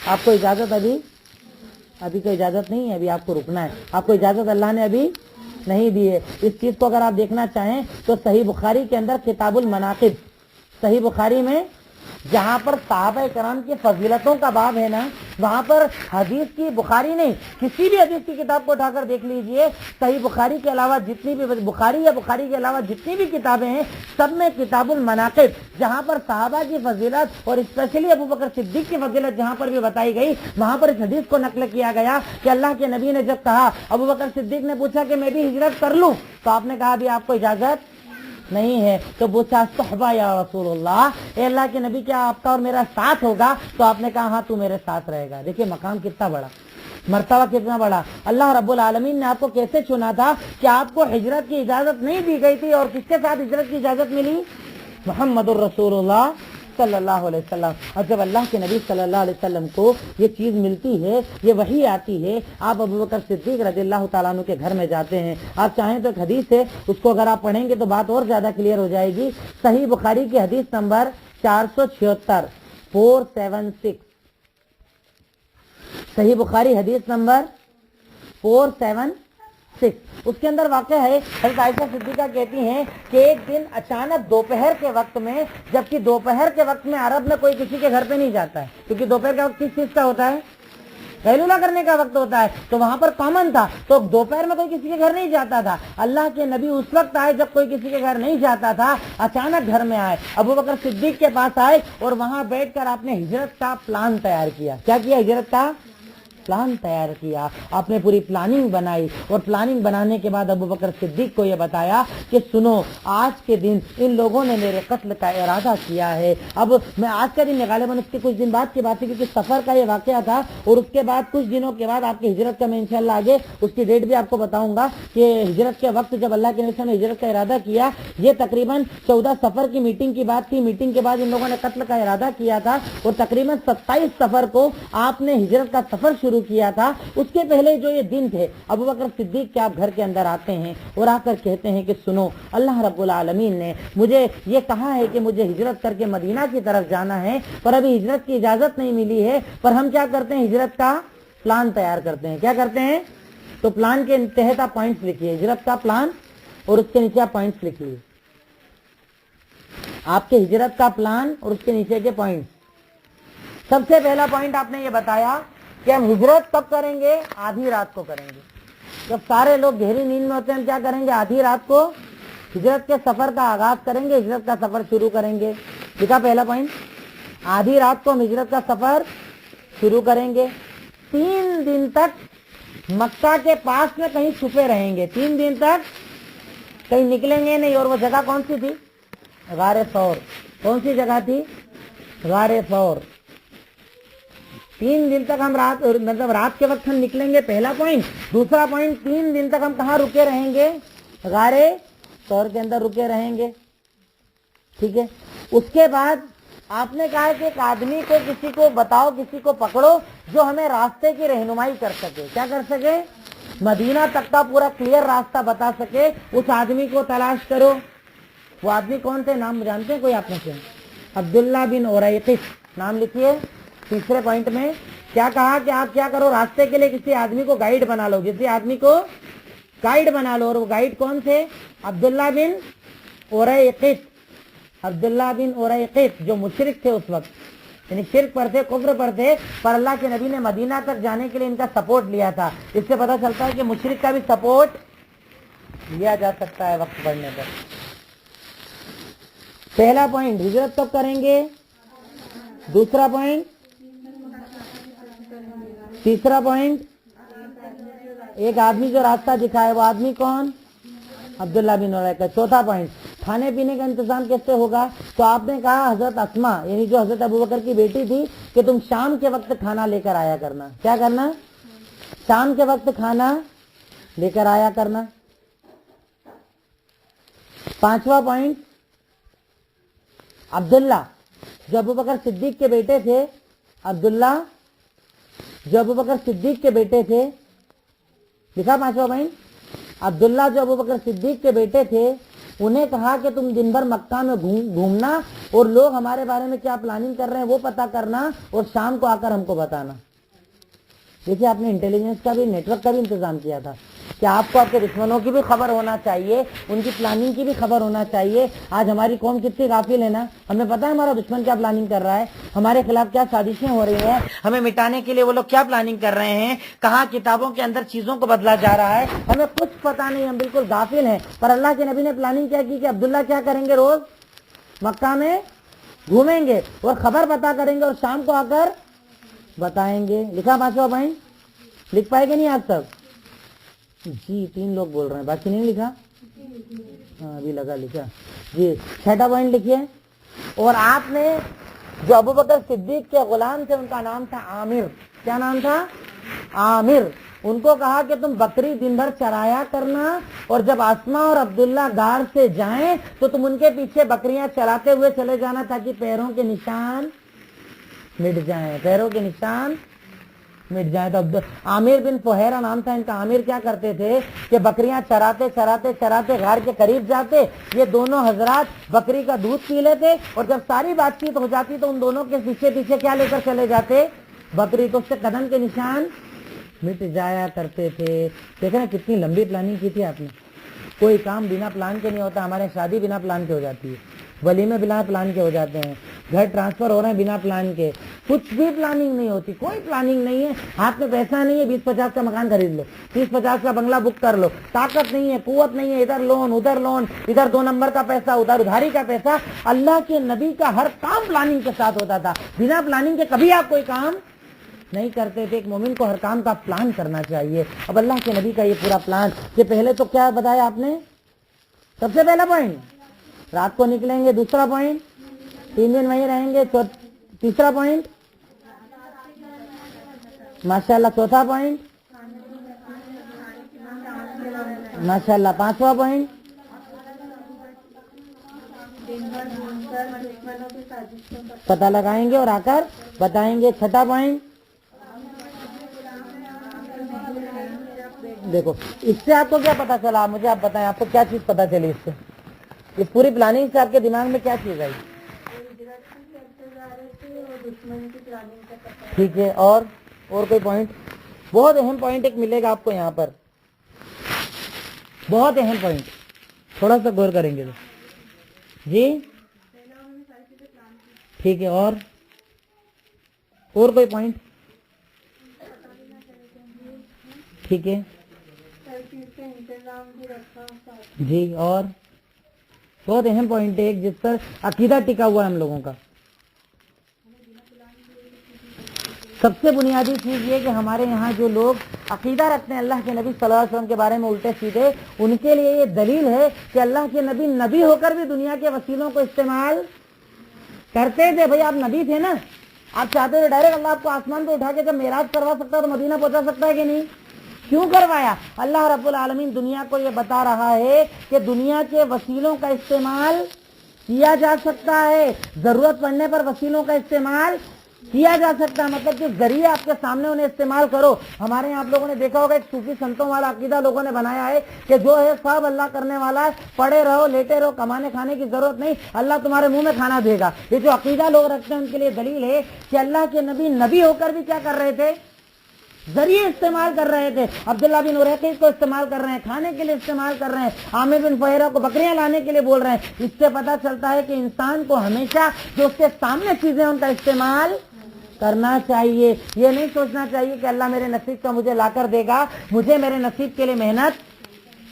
आपको इजाजत अभी कोई इजाजत नहीं है, अभी आपको रुकना है, आपको इजाजत अल्लाह ने अभी नहीं दी है। इस चीज को अगर आप देखना चाहें तो सही बुखारी के अंदर किताबुल मनाकिब, सही बुखारी में जहाँ पर सहाबा कराम की फजीलतों का बाब है ना, वहाँ पर हदीस की, बुखारी नहीं, किसी भी हदीस की किताब को उठाकर देख लीजिए, सही बुखारी के अलावा जितनी भी बुखारी या बुखारी के अलावा जितनी भी किताबें हैं सब में किताबुल मनाकिब, जहाँ पर सहाबा की फजीलत और स्पेशली अबू बकर सिद्दीक की फजीलत जहाँ पर भी बताई गई, वहाँ पर इस हदीस को नकल किया गया कि अल्लाह के नबी ने जब कहा, अबू बकर सिद्दीक ने पूछा कि मैं भी हिजरत कर लूँ, तो आपने कहा अभी आपको इजाजत नहीं है। तो पूछा सहबा या रसूलुल्लाह, ए अल्लाह के नबी क्या आपका और मेरा साथ होगा? तो आपने कहा हाँ तू मेरे साथ रहेगा। देखिए मकाम कितना बड़ा, मर्तबा कितना बड़ा। अल्लाह रब्बुल आलमीन ने आपको कैसे चुना था कि आपको हिजरत की इजाजत नहीं दी गई थी, और किसके साथ हिजरत की इजाजत मिली? मोहम्मदुर रसूलुल्लाह सल्लल्लाहु अलैहि वसल्लम। और जब अल्लाह के नबी सल्लल्लाहु अलैहि वसल्लम को ये चीज मिलती है, ये वही आती है, आप अबू बकर सिद्दीक रज़ियल्लाहु ताला अन्हु के घर में जाते हैं। आप चाहें तो एक हदीस है, उसको अगर आप पढ़ेंगे तो बात और ज्यादा क्लियर हो जाएगी। सही बुखारी की हदीस नंबर 476, 476, सही बुखारी हदीस नंबर 476, उसके अंदर वाक़या है, हज़रत आयशा सिद्दीक़ा कहती हैं कि एक दिन अचानक दोपहर के वक्त में, जबकि दोपहर के वक्त में अरब में कोई किसी के घर पे नहीं जाता है, क्योंकि दोपहर का वक्त किस चीज का होता है? قیلولہ کرنے کا وقت ہوتا ہے، تو وہاں پر کامن تھا، تو دوپہر میں کوئی کسی کے گھر نہیں جاتا تھا۔ اللہ کے نبی اس وقت آئے جب کوئی کسی کے گھر نہیں جاتا تھا، اچانک گھر میں آئے، ابو بکر صدیق کے پاس آئے اور وہاں بیٹھ کر آپ نے ہجرت کا پلان تیار کیا۔ کیا کیا؟ ہجرت کا پلان تیار کیا، آپ نے پوری پلاننگ بنائی، اور پلاننگ بنانے کے بعد ابو بکر صدیق کو یہ بتایا کہ سنو، آج کے دن ان لوگوں نے میرے قتل کا ارادہ کیا ہے۔ اب میں آج کا دن غالباً اس کے کچھ دن بعد کی بات ہے، کیونکہ سفر کا یہ واقعہ تھا، اور اس کے بعد کچھ دنوں کے بعد آپ کی ہجرت کا میں انشاءاللہ آگے اس کی ڈیٹ بھی آپ کو بتاؤں گا کہ ہجرت کے وقت جب اللہ کے نبی نے ہجرت کا ارادہ کیا، یہ تقریباً 14 سفر کی میٹنگ کی بات تھی۔ میٹنگ کے بعد ان لوگوں نے قتل کا ارادہ کیا تھا، اور تقریباً 27 سفر کو آپ نے ہجرت کا سفر شروع کیا تھا۔ اس کے پہلے جو یہ دن تھے، ابو بکر صدیق کے آپ گھر کے اندر آتے ہیں اور آ کر کہتے ہیں کہ سنو، اللہ رب العالمین نے مجھے یہ کہا ہے کہ مجھے ہجرت کر کے مدینہ کی طرف جانا ہے، پر ابھی ہجرت کی اجازت نہیں ملی ہے، پر ہم کیا کرتے ہیں؟ ہجرت کا پلان تیار کرتے ہیں۔ کیا کرتے ہیں؟ تو پلان کے تحت آپ پوائنٹس لکھیے، ہجرت کا پلان، اور اس کے نیچے آپ پوائنٹس لکھیے، آپ کے ہجرت کا پلان اور اس کے نیچے کے پوائنٹس۔ سب سے پہلا پوائنٹ آپ نے یہ بتایا کہ ہم ہجرت کب کریں گے؟ آدھی رات کو کریں گے۔ جب سارے لوگ گہری نیند میں ہوتے ہیں، ہم کیا کریں گے؟ آدھی رات کو ہجرت کے سفر کا آغاز کریں گے، ہجرت کا سفر شروع کریں گے۔ لکھا پہلا پوائنٹ، آدھی رات کو ہم ہجرت کا سفر شروع کریں گے۔ 3 دن تک مکہ کے پاس میں کہیں چھپے رہیں گے، 3 دن تک کہیں نکلیں گے نہیں۔ اور وہ جگہ کون سی تھی؟ غار ثور۔ کون سی جگہ تھی؟ غار ثور۔ 3 دن تک ہم رات کے وقت ہم نکلیں گے، پہلا پوائنٹ۔ دوسرا پوائنٹ، 3 دن تک ہم کہاں رکے رہیں گے؟ غار ثور کے اندر رکے رہیں گے، ٹھیک ہے۔ اس کے بعد آپ نے کہا کہ ایک آدمی کو، کسی کو بتاؤ، کسی کو پکڑو جو ہمیں راستے کی رہنمائی کر سکے۔ کیا کر سکے؟ مدینہ تک کا پورا کلیئر راستہ بتا سکے، اس آدمی کو تلاش کرو۔ وہ آدمی کون تھے؟ نام جانتے ہیں کوئی آپ میں سے؟ عبداللہ بن اوریقط، نام لکھیے۔ تیسرے پوائنٹ میں کیا کہا کہ آپ کیا کرو؟ راستے کے لیے کسی آدمی کو گائیڈ بنا لو، کسی آدمی کو گائیڈ بنا لو۔ اور وہ گائیڈ کون تھے؟ عبداللہ بن اوریقط۔ عبداللہ بن اوریقط جو مشرک تھے اس وقت، یعنی شرک پر تھے، کفر پر تھے، پر اللہ کے نبی نے مدینہ تک جانے کے لیے ان کا سپورٹ لیا تھا۔ اس سے پتہ چلتا ہے کہ مشرک کا بھی سپورٹ لیا جا سکتا ہے وقت بڑھنے پر۔ پہلا پوائنٹ، ہجرت کب کریں گے؟ دوسرا پوائنٹ، تیسرا پوائنٹ، ایک آدمی جو راستہ دکھائے، وہ آدمی کون؟ عبداللہ بن اوریقط۔ چوتھا پوائنٹ، کھانے پینے کا انتظام کیسے ہوگا؟ تو آپ نے کہا حضرت اسما، یعنی جو حضرت ابو بکر کی بیٹی تھی، کہ تم شام کے وقت کھانا لے کر آیا کرنا۔ کیا کرنا؟ شام کے وقت کھانا لے کر آیا کرنا۔ پانچواں پوائنٹ، عبداللہ جو ابو بکر صدیق کے بیٹے تھے، عبداللہ جو ابو بکر صدیق کے بیٹے تھے، لکھا پانچواں پوائنٹ، عبداللہ جو ابو بکر صدیق کے بیٹے تھے، انہیں کہا کہ تم دن بھر مکہ میں گھومنا، اور لوگ ہمارے بارے میں کیا پلاننگ کر رہے ہیں وہ پتا کرنا، اور شام کو آ کر ہم کو بتانا۔ دیکھیے، آپ نے انٹیلیجنس کا بھی، نیٹ ورک کا بھی انتظام کیا تھا کہ آپ کو آپ کے دشمنوں کی بھی خبر ہونا چاہیے، ان کی پلاننگ کی بھی خبر ہونا چاہیے۔ آج ہماری قوم کتنی غافل ہے نا، ہمیں پتہ ہے ہمارا دشمن کیا پلاننگ کر رہا ہے، ہمارے خلاف کیا سازشیں ہو رہی ہیں، ہمیں مٹانے کے لیے وہ لوگ کیا پلاننگ کر رہے ہیں، کہاں کتابوں کے اندر چیزوں کو بدلا جا رہا ہے، ہمیں کچھ پتہ نہیں، ہم بالکل غافل ہیں۔ پر اللہ کے نبی نے پلاننگ کیا کی کہ عبداللہ کیا کریں گے؟ روز مکہ میں گھومیں گے اور خبر پتا کریں گے، اور شام کو آ کر بتائیں گے۔ لکھا پانچواں پوائنٹ؟ لکھ پائے گے نہیں آج تک؟ جی 3 لوگ بول رہے ہیں، باقی نہیں لکھا؟ ہاں ابھی لگا لکھا جی۔ چھٹا پوائنٹ لکھیے۔ اور آپ نے جو ابو بکر صدیق کے غلام تھے، ان کا نام تھا عامر۔ کیا نام تھا؟ عامر۔ ان کو کہا کہ تم بکری دن بھر چرایا کرنا، اور جب اسما اور عبداللہ غار سے جائیں تو تم ان کے پیچھے بکریاں چراتے ہوئے چلے جانا، تاکہ پیروں کے نشان مٹ جائیں، پیروں کے نشان مٹ جائیں۔ تو عامر بن فہیرہ نام تھا ان کا۔ عامر کیا کرتے تھے کہ بکریاں چراتے چراتے چراتے غار کے قریب جاتے، یہ دونوں حضرات بکری کا دودھ پی لیتے، اور جب ساری بات چیت ہو جاتی تو ان دونوں کے پیچھے پیچھے کیا لے کر چلے جاتے؟ بکری۔ تو اس سے قدم کے نشان مٹ جایا کرتے تھے۔ دیکھیں نا کتنی لمبی پلاننگ کی تھی آپ نے۔ کوئی کام بنا پلان کے نہیں ہوتا۔ ہمارے شادی بنا پلان کے ہو جاتی ہے، ولیمے بنا پلان کے ہو جاتے ہیں، گھر ٹرانسفر ہو رہے ہیں بنا پلان کے، कुछ भी प्लानिंग नहीं होती, कोई प्लानिंग नहीं है। हाथ में पैसा नहीं है, 20-50 का मकान खरीद लो, 30-50 का बंगला बुक कर लो। ताकत नहीं है, कुव्वत नहीं है, इधर लोन, इधर 2 नंबर का पैसा, उधर उधारी का पैसा। अल्लाह के नबी का हर काम प्लानिंग के साथ होता था। बिना प्लानिंग के कभी आप कोई काम नहीं करते थे। एक मोमिन को हर काम का प्लान करना चाहिए। अब अल्लाह के नबी का ये पूरा प्लान, ये पहले तो क्या बताया आपने, सबसे पहला पॉइंट रात को निकलेंगे, दूसरा पॉइंट 3 दिन वहीं रहेंगे, तीसरा पॉइंट माशाल्लाह, चौथा पॉइंट माशाल्लाह, 5वां पॉइंट पता लगाएंगे और आकर बताएंगे, 6ठा पॉइंट देखो। इससे आपको क्या पता चला, मुझे आप बताएं, आपको क्या चीज पता चली इससे, ये पूरी प्लानिंग से आपके दिमाग में क्या चीज आई? ठीक है, और कोई पॉइंट? बहुत अहम पॉइंट एक मिलेगा आपको यहाँ पर, बहुत अहम पॉइंट, थोड़ा सा गौर करेंगे तो जी। ठीक है, और कोई पॉइंट? ठीक है जी, और बहुत अहम पॉइंट है एक, जिस पर अकीदा टिका हुआ है हम लोगों का। सबसे बुनियादी चीज ये कि हमारे यहाँ जो लोग अकीदा रखते हैं अल्लाह के नबी सल्लल्लाहु अलैहि वसल्लम के बारे में उल्टे सीधे, उनके लिए ये दलील है कि अल्लाह के नबी नबी होकर भी दुनिया के वसीलों को इस्तेमाल करते थे। भाई आप नबी थे ना, आप चाहते थे डायरेक्ट अल्लाह आपको आसमान पे उठा के जब मेराज करवा सकता है तो मदीना पहुंचा सकता है कि नहीं? क्यों करवाया? अल्लाह रब्बुल आलमीन दुनिया को ये बता रहा है कि दुनिया के वसीलों का इस्तेमाल किया जा सकता है, जरूरत पड़ने पर वसीलों का इस्तेमाल किया जा सकता है। मतलब कि जरिए आपके सामने उन्हें इस्तेमाल करो। हमारे यहाँ आप लोगों ने देखा होगा एक सूफी संतों वाला अकीदा लोगों ने बनाया है कि जो है सब अल्लाह करने वाला है, पड़े रहो, लेटे रहो, कमाने खाने की जरूरत नहीं, अल्लाह तुम्हारे मुंह में खाना देगा। ये जो अकीदा लोग रखते हैं उनके लिए दलील है कि अल्लाह के नबी नबी होकर भी क्या कर रहे थे, जरिए इस्तेमाल कर रहे थे। अब्दुल्ला बिन उरैक़ी को इस्तेमाल कर रहे हैं, खाने के लिए इस्तेमाल कर रहे हैं, आमिर बिन फुहैरा को बकरियां लाने के लिए बोल रहे हैं। इससे पता चलता है कि इंसान को हमेशा जो उसके सामने चीजें उनका इस्तेमाल करना चाहिए। ये नहीं सोचना चाहिए कि अल्लाह मेरे नसीब का मुझे लाकर देगा, मुझे मेरे नसीब के लिए मेहनत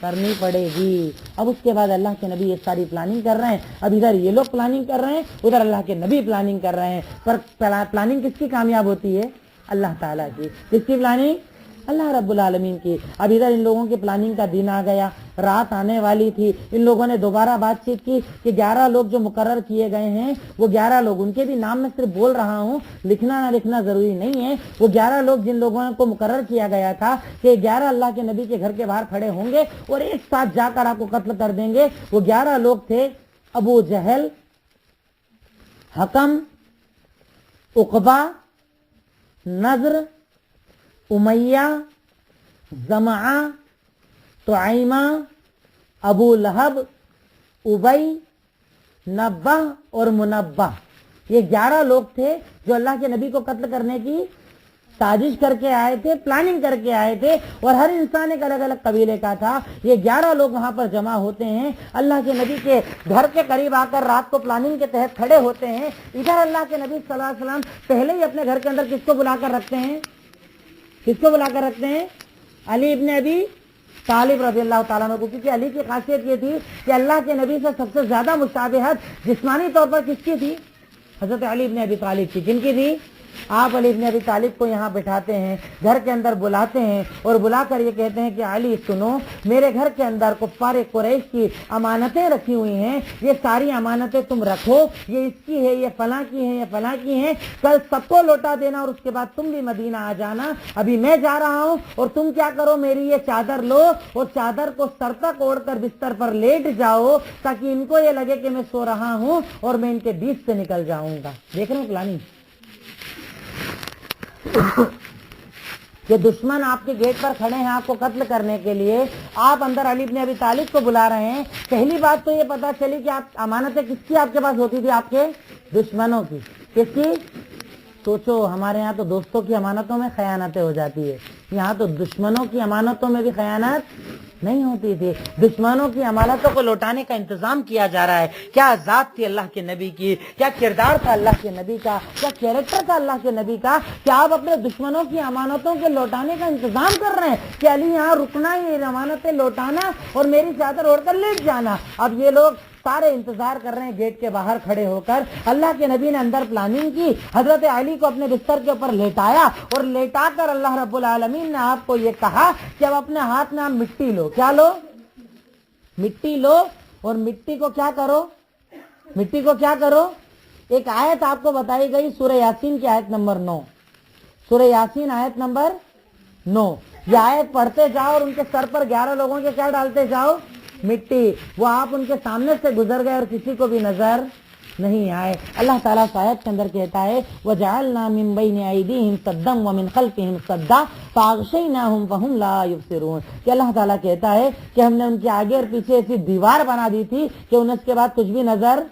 करनी पड़ेगी। अब उसके बाद अल्लाह के नबी ये सारी प्लानिंग कर रहे हैं। अब इधर ये लोग प्लानिंग कर रहे हैं, उधर अल्लाह के नबी प्लानिंग कर रहे हैं। पर प्लानिंग किसकी कामयाब होती है? अल्लाह ताला की। किसकी प्लानिंग? अल्लाह रब्बुल आलमीन की। अब इधर इन लोगों की प्लानिंग का दिन आ गया, रात आने वाली थी। इन लोगों ने दोबारा बातचीत की कि 11 लोग जो मुकर्रर किए गए हैं वो 11 लोग, उनके भी नाम मैं सिर्फ बोल रहा हूँ, लिखना ना लिखना जरूरी नहीं है। वो 11 लोग जिन लोगों को मुकर्रर किया गया था कि 11 अल्लाह के नबी के घर के बाहर खड़े होंगे और एक साथ जाकर आपको कत्ल कर देंगे, वो 11 लोग थे अबू जहल, हकम, उकबा, नजर, उमैया, जमा, तुआइमा, अबू लहब, उबई, नब्बा और मुनब्बा। ये 11 लोग थे जो अल्लाह के नबी को कत्ल करने की साजिश करके आए थे, प्लानिंग करके आए थे, और हर इंसान एक अलग अलग कबीले का था। ये 11 लोग वहां पर जमा होते हैं, अल्लाह के नबी के घर के करीब आकर रात को प्लानिंग के तहत खड़े होते हैं। इधर अल्लाह के नबी सल्लल्लाहु अलैहि वसल्लम पहले ही अपने घर के अंदर किसको बुलाकर रखते हैं? किसको बुलाकर रखते हैं? अली इब्ने अबी तालिब रज़ियल्लाहु ताला अन्हु को। क्योंकि अली की खासियत ये थी कि अल्लाह के नबी से सबसे ज्यादा मुशाबिहत जिस्मानी तौर पर किसकी थी? हजरत अली इब्ने अबी तालिब की। किनकी थी? आप अली इब्ने अबी तालिब को यहाँ बिठाते हैं, घर के अंदर बुलाते हैं और बुलाकर ये कहते हैं कि अली सुनो, मेरे घर के अंदर कुफ्फार कुरैश की अमानतें रखी हुई हैं, ये सारी अमानतें तुम रखो, ये इसकी है, ये फलां की है, ये फलां की है, कल सबको लौटा देना और उसके बाद तुम भी मदीना आ जाना। अभी मैं जा रहा हूँ और तुम क्या करो, मेरी ये चादर लो और चादर को सर तक ओढ़कर बिस्तर पर लेट जाओ ताकि इनको ये लगे कि मैं सो रहा हूँ और मैं इनके बीच से निकल जाऊंगा। देख रहे हो प्लानिंग? ये दुश्मन आपके गेट पर खड़े हैं आपको कत्ल करने के लिए, आप अंदर अली इब्ने अबी तालिब को बुला रहे हैं। पहली बात तो ये पता चली कि आप अमानतें किसकी आपके पास होती थी? आपके दुश्मनों की। किसकी? सोचो, हमारे यहाँ तो दोस्तों की अमानतों में खयानतें हो जाती है, यहाँ तो दुश्मनों की अमानतों में भी खयानत نہیں ہوتی تھی. دشمنوں کی امانتوں کو لوٹانے کا انتظام کیا جا رہا ہے. کیا ذات تھی اللہ کے نبی کی, کیا کردار تھا اللہ کے نبی کا, کیا کیریکٹر تھا اللہ کے نبی کا, کیا آپ اپنے دشمنوں کی امانتوں کے لوٹانے کا انتظام کر رہے ہیں کہ علی یہاں رکنا, یہ امانتیں لوٹانا اور میری چادر اوڑھ کر لیٹ جانا. اب یہ لوگ سارے انتظار کر رہے ہیں گیٹ کے باہر کھڑے ہو کر. اللہ کے نبی نے اندر پلاننگ کی, حضرت علی کو اپنے بستر کے اوپر لیٹایا اور لیٹا کر اللہ رب العالمین نے آپ کو یہ کہا کہ اب اپنے ہاتھ میں آپ مٹی لو. کیا لو؟ مٹی لو. اور مٹی کو کیا کرو؟ مٹی کو کیا کرو؟ ایک آیت آپ کو بتائی گئی سورہ یاسین کی آیت نمبر 9. سورہ یاسین آیت نمبر 9. یہ آیت پڑھتے جاؤ اور ان کے سر پر 11 لوگوں کے کیا ڈالتے جاؤ؟ مٹی. وہ آپ ان کے سامنے سے گزر گئے اور کسی کو بھی نظر نہیں آئے. اللہ تعالیٰ آیت کے اندر کہتا ہے وَجَعَلْنَا مِن بَيْنِ أَيْدِيهِمْ سَدًّا وَمِنْ خَلْفِهِمْ سَدًّا فَأَغْشَيْنَاهُمْ فَهُمْ لَا يُبْصِرُونَ. کہ اللہ تعالیٰ کہتا ہے کہ ہم نے ان کے آگے اور پیچھے ایسی دیوار بنا دی تھی کہ انہیں اس کے بعد کچھ بھی نظر.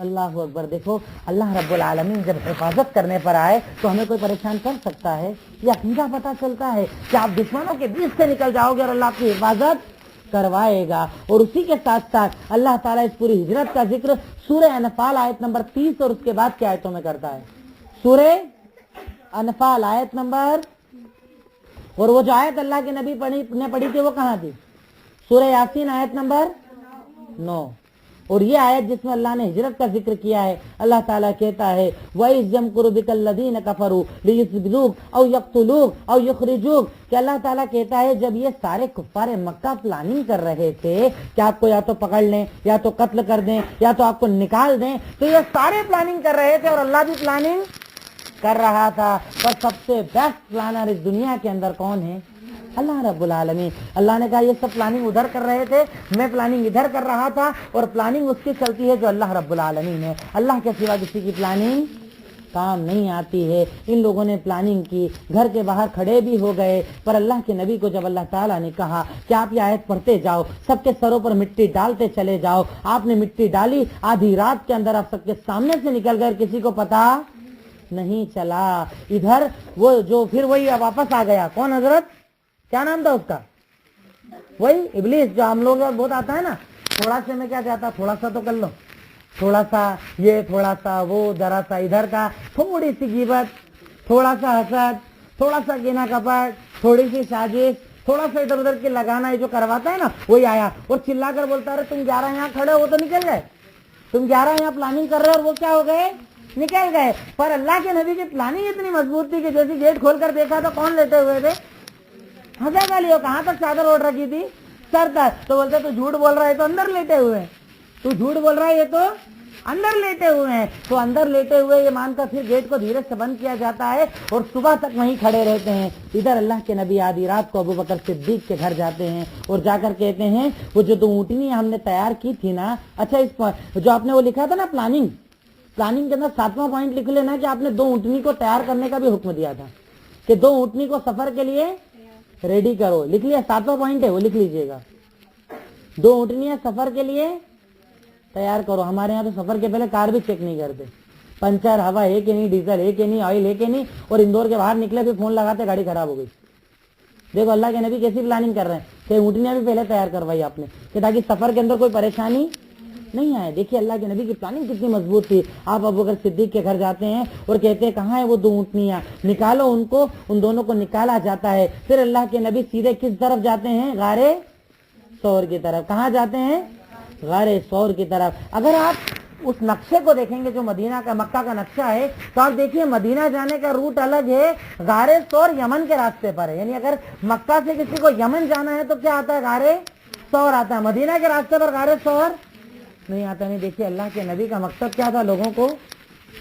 اللہ اکبر. دیکھو اللہ رب العالمین جب حفاظت کرنے پر آئے تو ہمیں کوئی پریشان کر سکتا ہے؟ یہ عقیدہ پتہ چلتا ہے کہ آپ دشمنوں کے بیچ سے نکل جاؤ گے اور اللہ آپ کی حفاظت کروائے گا. اور اسی کے ساتھ ساتھ اللہ تعالیٰ اس پوری ہجرت کا ذکر سورہ انفال آیت نمبر 30 اور اس کے بعد کی آیتوں میں کرتا ہے. سورہ انفال آیت نمبر, اور وہ جو آیت اللہ کے نبی نے پڑھی تھی وہ کہاں تھی؟ سورہ یاسین آیت نمبر 9. اور یہ آیت جس میں اللہ نے ہجرت کا ذکر کیا ہے, اللہ تعالیٰ کہتا ہے وَإِذْ يَمْكُرُ بِكَ الَّذِينَ كَفَرُوا لِيُثْبِتُوكَ أَوْ يَقْتُلُوكَ أَوْ يُخْرِجُوكَ. کہ اللہ تعالیٰ کہتا ہے جب یہ سارے کفار مکہ پلاننگ کر رہے تھے کہ آپ کو یا تو پکڑ لیں یا تو قتل کر دیں یا تو آپ کو نکال دیں, تو یہ سارے پلاننگ کر رہے تھے اور اللہ بھی پلاننگ کر رہا تھا. پر سب سے بیسٹ پلانر اس دنیا کے اندر کون ہے؟ اللہ رب العالمین. اللہ نے کہا یہ سب پلاننگ ادھر کر رہے تھے, میں پلاننگ ادھر کر رہا تھا, اور پلاننگ اس کی چلتی ہے جو اللہ رب العالمین ہے. اللہ کے سوا کسی کی پلاننگ کام نہیں آتی ہے. ان لوگوں نے پلاننگ کی, گھر کے باہر کھڑے بھی ہو گئے, پر اللہ کے نبی کو جب اللہ تعالیٰ نے کہا کہ آپ یہ آیت پڑھتے جاؤ, سب کے سروں پر مٹی ڈالتے چلے جاؤ, آپ نے مٹی ڈالی. آدھی رات کے اندر آپ سب کے سامنے سے نکل گئے, کسی کو پتا نہیں چلا. ادھر وہ جو پھر وہی واپس آ گیا. کون حضرت؟ کیا نام تھا اس کا؟ وہی ابلیس جو ہم لوگ بہت آتا ہے نا, تھوڑا سا میں کیا چاہتا, تھوڑا سا تو کر لو, تھوڑا سا یہ, تھوڑا سا وہ, ذرا سا ادھر کا, تھوڑی سی غیبت, تھوڑا سا حسد, تھوڑا سا کینہ کپٹ, تھوڑی سی سازش, تھوڑا سا ادھر ادھر کے لگانا, یہ جو کرواتا ہے نا وہی آیا اور چلا کر بولتا ہے تم 11 یہاں کھڑے ہو تو نکل گئے, تم 11 یہاں پلاننگ کر رہے اور وہ کیا ہو گئے, نکل گئے. پر اللہ کے نبی کی پلاننگ اتنی مضبوط تھی کہ جیسے گیٹ کھول کر دیکھا تو کون لیٹے ہوئے تھے؟ حضرت علی. کہاں تک چادر اوڑھ رکھی تھی؟ سر تک. تو بولتے تو جھوٹ بول رہا ہے, تو اندر لیٹے ہوئے ہیں. تو جھوٹ بول رہا ہے, یہ تو اندر لیٹے ہوئے ہیں. تو اندر لیٹے ہوئے یہ مان کر پھر گیٹ کو دھیرے سے بند کیا جاتا ہے اور صبح تک وہیں کھڑے رہتے ہیں. ادھر اللہ کے نبی آدھی رات کو ابو بکر صدیق کے گھر جاتے ہیں اور جا کر کہتے ہیں وہ جو 2 اونٹنی ہم نے تیار کی تھی نا, اچھا اس جو آپ نے وہ لکھا تھا نا پلاننگ کے اندر 7واں پوائنٹ لکھ لینا کہ آپ نے 2 اونٹنی کو تیار کرنے کا بھی حکم دیا تھا کہ 2 اونٹنی کو سفر کے لیے ریڈی کرو. لکھ لیا؟ 7واں پوائنٹ ہے وہ, لکھ لیجئے گا. 2 اونٹنیاں سفر کے لیے تیار کرو. ہمارے یہاں تو سفر کے پہلے کار بھی چیک نہیں کرتے, پنچر ہوا ہے کہ نہیں, ڈیزل ہے کہ نہیں, آئل ہے کہ نہیں, اور اندور کے باہر نکلے پھر فون لگاتے گاڑی خراب ہو گئی. دیکھو اللہ کے نبی کیسی پلاننگ کر رہے ہیں کہ اونٹنیاں بھی پہلے تیار کروائی آپ نے کہ تاکہ سفر کے اندر کوئی پریشانی نہیں آئے. دیکھیے اللہ کے نبی کی پلاننگ کتنی مضبوط تھی. آپ ابو بکر صدیق کے گھر جاتے ہیں اور کہتے ہیں کہاں ہے وہ 2 اونٹنیاں, نکالو ان کو. ان دونوں کو نکالا جاتا ہے. پھر اللہ کے نبی سیدھے کس طرف جاتے ہیں؟ غار ثور کی طرف. کہاں جاتے ہیں؟ غار ثور کی طرف. اگر آپ اس نقشے کو دیکھیں گے جو مدینہ کا مکہ کا نقشہ ہے, تو آپ دیکھیے مدینہ جانے کا روٹ الگ ہے, غار ثور یمن کے راستے پر ہے. یعنی اگر مکہ سے کسی کو یمن جانا ہے تو کیا آتا ہے؟ غار ثور آتا ہے. مدینہ کے راستے پر غار ثور نہیں آتا. نہیں. دیکھیے اللہ کے نبی کا مقصد کیا تھا؟ لوگوں کو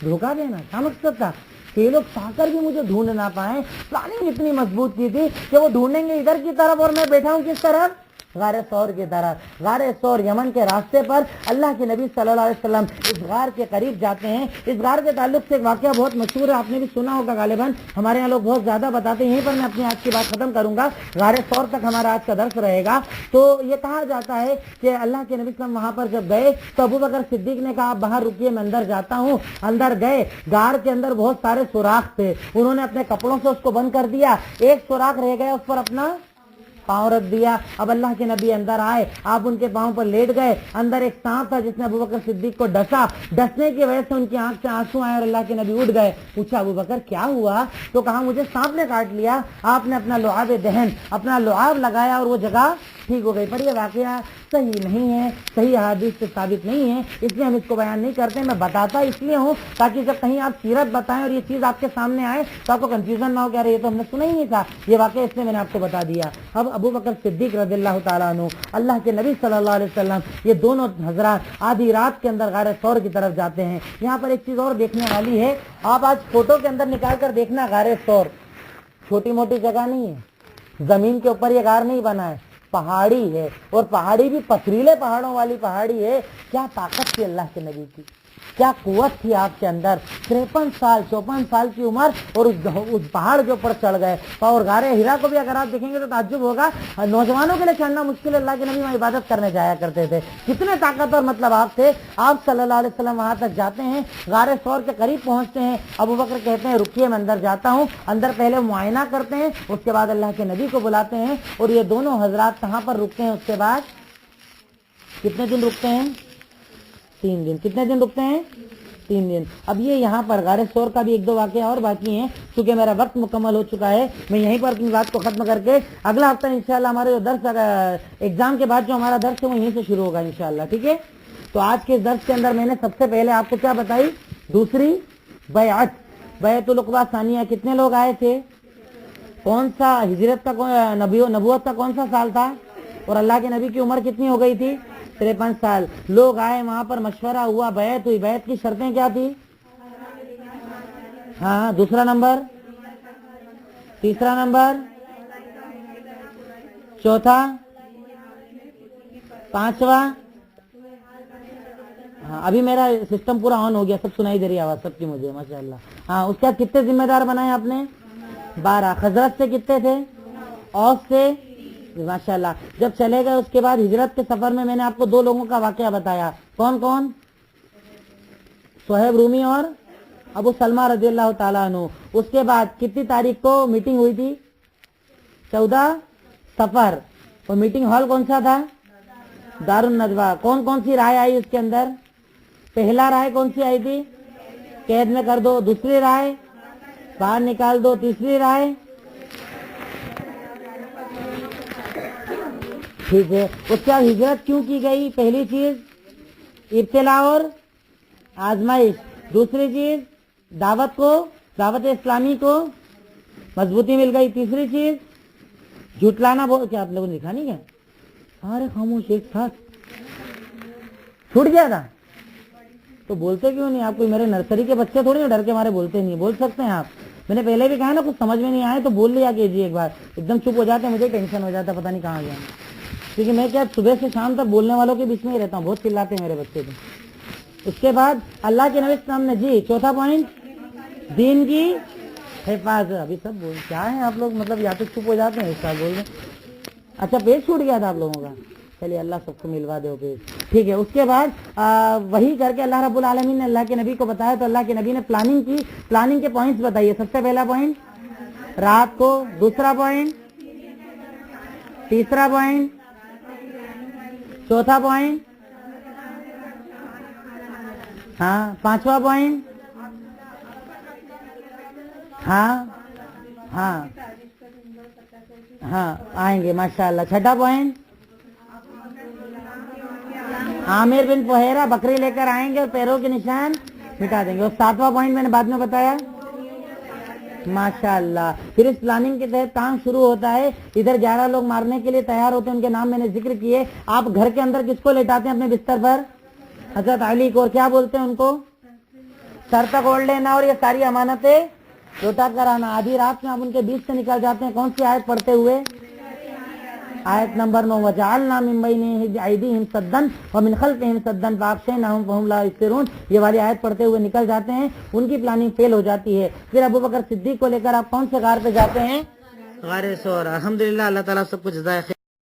دھوکہ دینا. کیا مقصد تھا؟ کہ یہ لوگ چاہ کر بھی مجھے ڈھونڈ نہ پائیں. پلاننگ اتنی مضبوط کی تھی کہ وہ ڈھونڈیں گے ادھر کی طرف اور میں بیٹھا ہوں کس طرف؟ غار ثور کی طرف. غار ثور یمن کے راستے پر. اللہ کے نبی صلی اللہ علیہ وسلم اس غار کے قریب جاتے ہیں. اس غار کے تعلق سے ایک واقعہ بہت مشہور ہے, آپ نے بھی سنا ہوگا غالباً, ہمارے یہاں لوگ بہت زیادہ بتاتے ہیں. یہیں پر میں اپنی آج کی بات ختم کروں گا, غار ثور تک ہمارا آج کا درس رہے گا. تو یہ کہا جاتا ہے کہ اللہ کے نبی صلی اللہ علیہ وسلم وہاں پر جب گئے تو ابو بکر صدیق نے کہا آپ باہر رکیے, میں اندر جاتا ہوں. اندر گئے. غار کے اندر بہت سارے سوراخ تھے. انہوں نے اپنے کپڑوں سے اس کو بند کر دیا. ایک سوراخ رہ گیا, اس پر اپنا پاؤں رکھ دیا. اب اللہ کے نبی اندر آئے, آپ ان کے پاؤں پر لیٹ گئے. اندر ایک سانپ تھا جس نے ابوبکر صدیق کو ڈسا. ڈسنے کی وجہ سے ان کی آنکھ سے آنسو آئے اور اللہ کے نبی اٹھ گئے. پوچھا ابوبکر کیا ہوا؟ تو کہا مجھے سانپ نے کاٹ لیا. آپ نے اپنا لعاب دہن, اپنا لعاب لگایا اور وہ جگہ ٹھیک ہو گئی. پر یہ واقعہ صحیح نہیں ہے, صحیح حدیث سے ثابت نہیں ہے, اس لیے ہم اس کو بیان نہیں کرتے. میں بتاتا اس لیے ہوں تاکہ جب کہیں آپ سیرت بتائیں اور یہ چیز آپ کے سامنے آئے تو آپ کو کنفیوژن نہ ہو کہ ارے یہ تو ہم نے سنا ہی نہیں تھا. یہ واقعہ اس لیے میں نے آپ کو بتا دیا. اب ابوبکر صدیق رضی اللہ تعالیٰ عنہ, اللہ کے نبی صلی اللہ علیہ وسلم, یہ دونوں حضرات آدھی رات کے اندر غار ثور کی طرف جاتے ہیں. یہاں پر ایک چیز اور دیکھنے والی ہے, آپ آج فوٹو کے اندر نکال کر دیکھنا, غار ثور چھوٹی موٹی جگہ نہیں ہے, زمین کے اوپر یہ غار نہیں بنا ہے, پہاڑی ہے, اور پہاڑی بھی پتھریلے پہاڑوں والی پہاڑی ہے. کیا طاقت تھی اللہ کے نبی کی, کیا قوت تھی آپ کے اندر. 53 سال کی عمر, اور اس پہاڑ کے اوپر چڑھ گئے. اور غار ہرا کو بھی اگر آپ دیکھیں گے تو تعجب ہوگا, نوجوانوں کے لیے چڑھنا مشکل ہے, اللہ کے نبی وہاں عبادت کرنے جایا کرتے تھے. کتنے طاقتور مطلب آپ تھے. آپ صلی اللہ علیہ وسلم وہاں تک جاتے ہیں, غار ثور کے قریب پہنچتے ہیں. ابوبکر کہتے ہیں رکیے میں اندر جاتا ہوں. اندر پہلے معائنہ کرتے ہیں, اس کے بعد اللہ کے نبی کو بلاتے ہیں, اور یہ دونوں حضرات کہاں پر رکتے ہیں. اس کے بعد کتنے دن رکتے ہیں؟ 3 دن. کتنے دن رکتے ہیں؟ 3 دن. اب یہ یہاں پر غار ثور کا بھی 1-2 واقعہ اور باقی ہیں. چونکہ میرا وقت مکمل ہو چکا ہے, میں یہیں پر اپنی بات کو ختم کر کے اگلا ہفتہ انشاءاللہ ہمارے جو درس ایگزام کے بعد جو ہمارا درس ہے وہ یہیں سے شروع ہوگا انشاءاللہ. ٹھیک ہے. تو آج کے درس کے اندر میں نے سب سے پہلے آپ کو کیا بتائی؟ دوسری بیعت, بیعت العقبہ ثانیہ. کتنے لوگ آئے تھے؟ کون سا ہجرت کا نبوت کا کون سا سال تھا؟ اور اللہ کے نبی کی عمر کتنی ہو گئی تھی؟ 53 سال. لوگ آئے, وہاں پر مشورہ ہوا, بیعت ہوئی. بیعت کی شرطیں کیا تھی؟ ہاں. دوسرا نمبر, تیسرا نمبر, چوتھا, پانچواں. ہاں ابھی میرا سسٹم پورا آن ہو گیا, سب سنائی دے رہی آواز سب کی مجھے ماشاءاللہ. ہاں اس کے بعد کتنے ذمہ دار بنائے آپ نے؟ 12. خزرج سے کتنے تھے؟ اوس سے ماشاءاللہ. جب چلے گئے اس کے بعد ہجرت کے سفر میں نے آپ کو 2 لوگوں کا واقعہ بتایا. کون کون؟ صہیب رومی اور ابو سلمہ رضی اللہ تعالیٰ عنہ. اس کے بعد کتنی تاریخ کو میٹنگ ہوئی تھی؟ 14 صفر. اور میٹنگ ہال کون سا تھا؟ دار الندوہ. کون کون سی رائے آئی اس کے اندر؟ پہلا رائے کون سی آئی تھی؟ قید میں کر دو. دوسری رائے باہر نکال دو. تیسری رائے ٹھیک ہے. اس کے بعد ہجرت کیوں کی گئی؟ پہلی چیز ابتلا اور آزمائش. دوسری چیز دعوت کو, دعوت اسلامی کو مضبوطی مل گئی. تیسری چیز جھٹلانا. کیا آپ لوگوں نے لکھا نہیں کیا؟ ارے خاموش, ایک ساتھ چھوٹ گیا تھا تو بولتے کیوں نہیں؟ آپ کو میرے نرسری کے بچے تھوڑی ڈر کے مارے بولتے نہیں, بول سکتے ہیں آپ. میں نے پہلے بھی کہا نا, کچھ سمجھ میں نہیں آئے تو بول لیا کیجیے. ایک بار ایک دم چپ ہو جاتے ہیں, مجھے ٹینشن ہو جاتا ہے, پتہ نہیں کہاں گیا. کیونکہ میں کیا صبح سے شام تک بولنے والوں کے بیچ میں ہی رہتا ہوں, بہت چلاتے ہیں میرے بچے تو. اس کے بعد اللہ کے نبی السلام نے جی چوتھا پوائنٹ دین کی حفاظت. ابھی سب بول کیا ہے آپ لوگ, مطلب یا تو چپ ہو جاتے ہیں, اس کا بول رہے. اچھا پیج چھوٹ گیا تھا آپ لوگوں کا, چلیے اللہ سب کو ملوا دے پیج. ٹھیک ہے. اس کے بعد وہی کر کے اللہ رب العالمین نے اللہ کے نبی کو بتایا تو اللہ کے نبی نے پلاننگ کی. پلاننگ کے پوائنٹس بتائیے. سب سے پہلا پوائنٹ رات کو, دوسرا پوائنٹ, تیسرا پوائنٹ, چوتھا پوائنٹ, ہاں, پانچواں پوائنٹ, ہاں ہاں ہاں آئیں گے ماشاءاللہ. چھٹا پوائنٹ عامر بن فہیرہ بکری لے کر آئیں گے اور پیروں کے نشان مٹا دیں گے. اور 7واں پوائنٹ میں نے بعد میں بتایا ماشاءاللہ. پھر اس پلاننگ کے تحت کام شروع ہوتا ہے. ادھر 11 لوگ مارنے کے لیے تیار ہوتے ہیں, ان کے نام میں نے ذکر کیے. آپ گھر کے اندر کس کو لیٹاتے ہیں اپنے بستر پر؟ حضرت علی کو. اور کیا بولتے ہیں ان کو؟ سر تک اوڑھ لینا اور یہ ساری امانتیں لوٹا کر آنا. آدھی رات میں آپ ان کے بیچ سے نکل جاتے ہیں. کون سی آیت پڑھتے ہوئے؟ آیت نمبر 9, وَجَعَلْنَا مِن بَيْنِ أَيْدِيهِمْ سَدًّا وَمِنْ خَلْفِهِمْ سَدًّا فَأَغْشَيْنَاهُمْ فَهُمْ لَا يُبْصِرُونَ. یہ والی آیت پڑھتے ہوئے نکل جاتے ہیں. ان کی پلاننگ فیل ہو جاتی ہے. پھر ابوبکر صدیق کو لے کر آپ کون سے غار پہ جاتے ہیں؟ غار ثور. الحمدللہ. اللہ تعالیٰ سب کو جزائے خیر.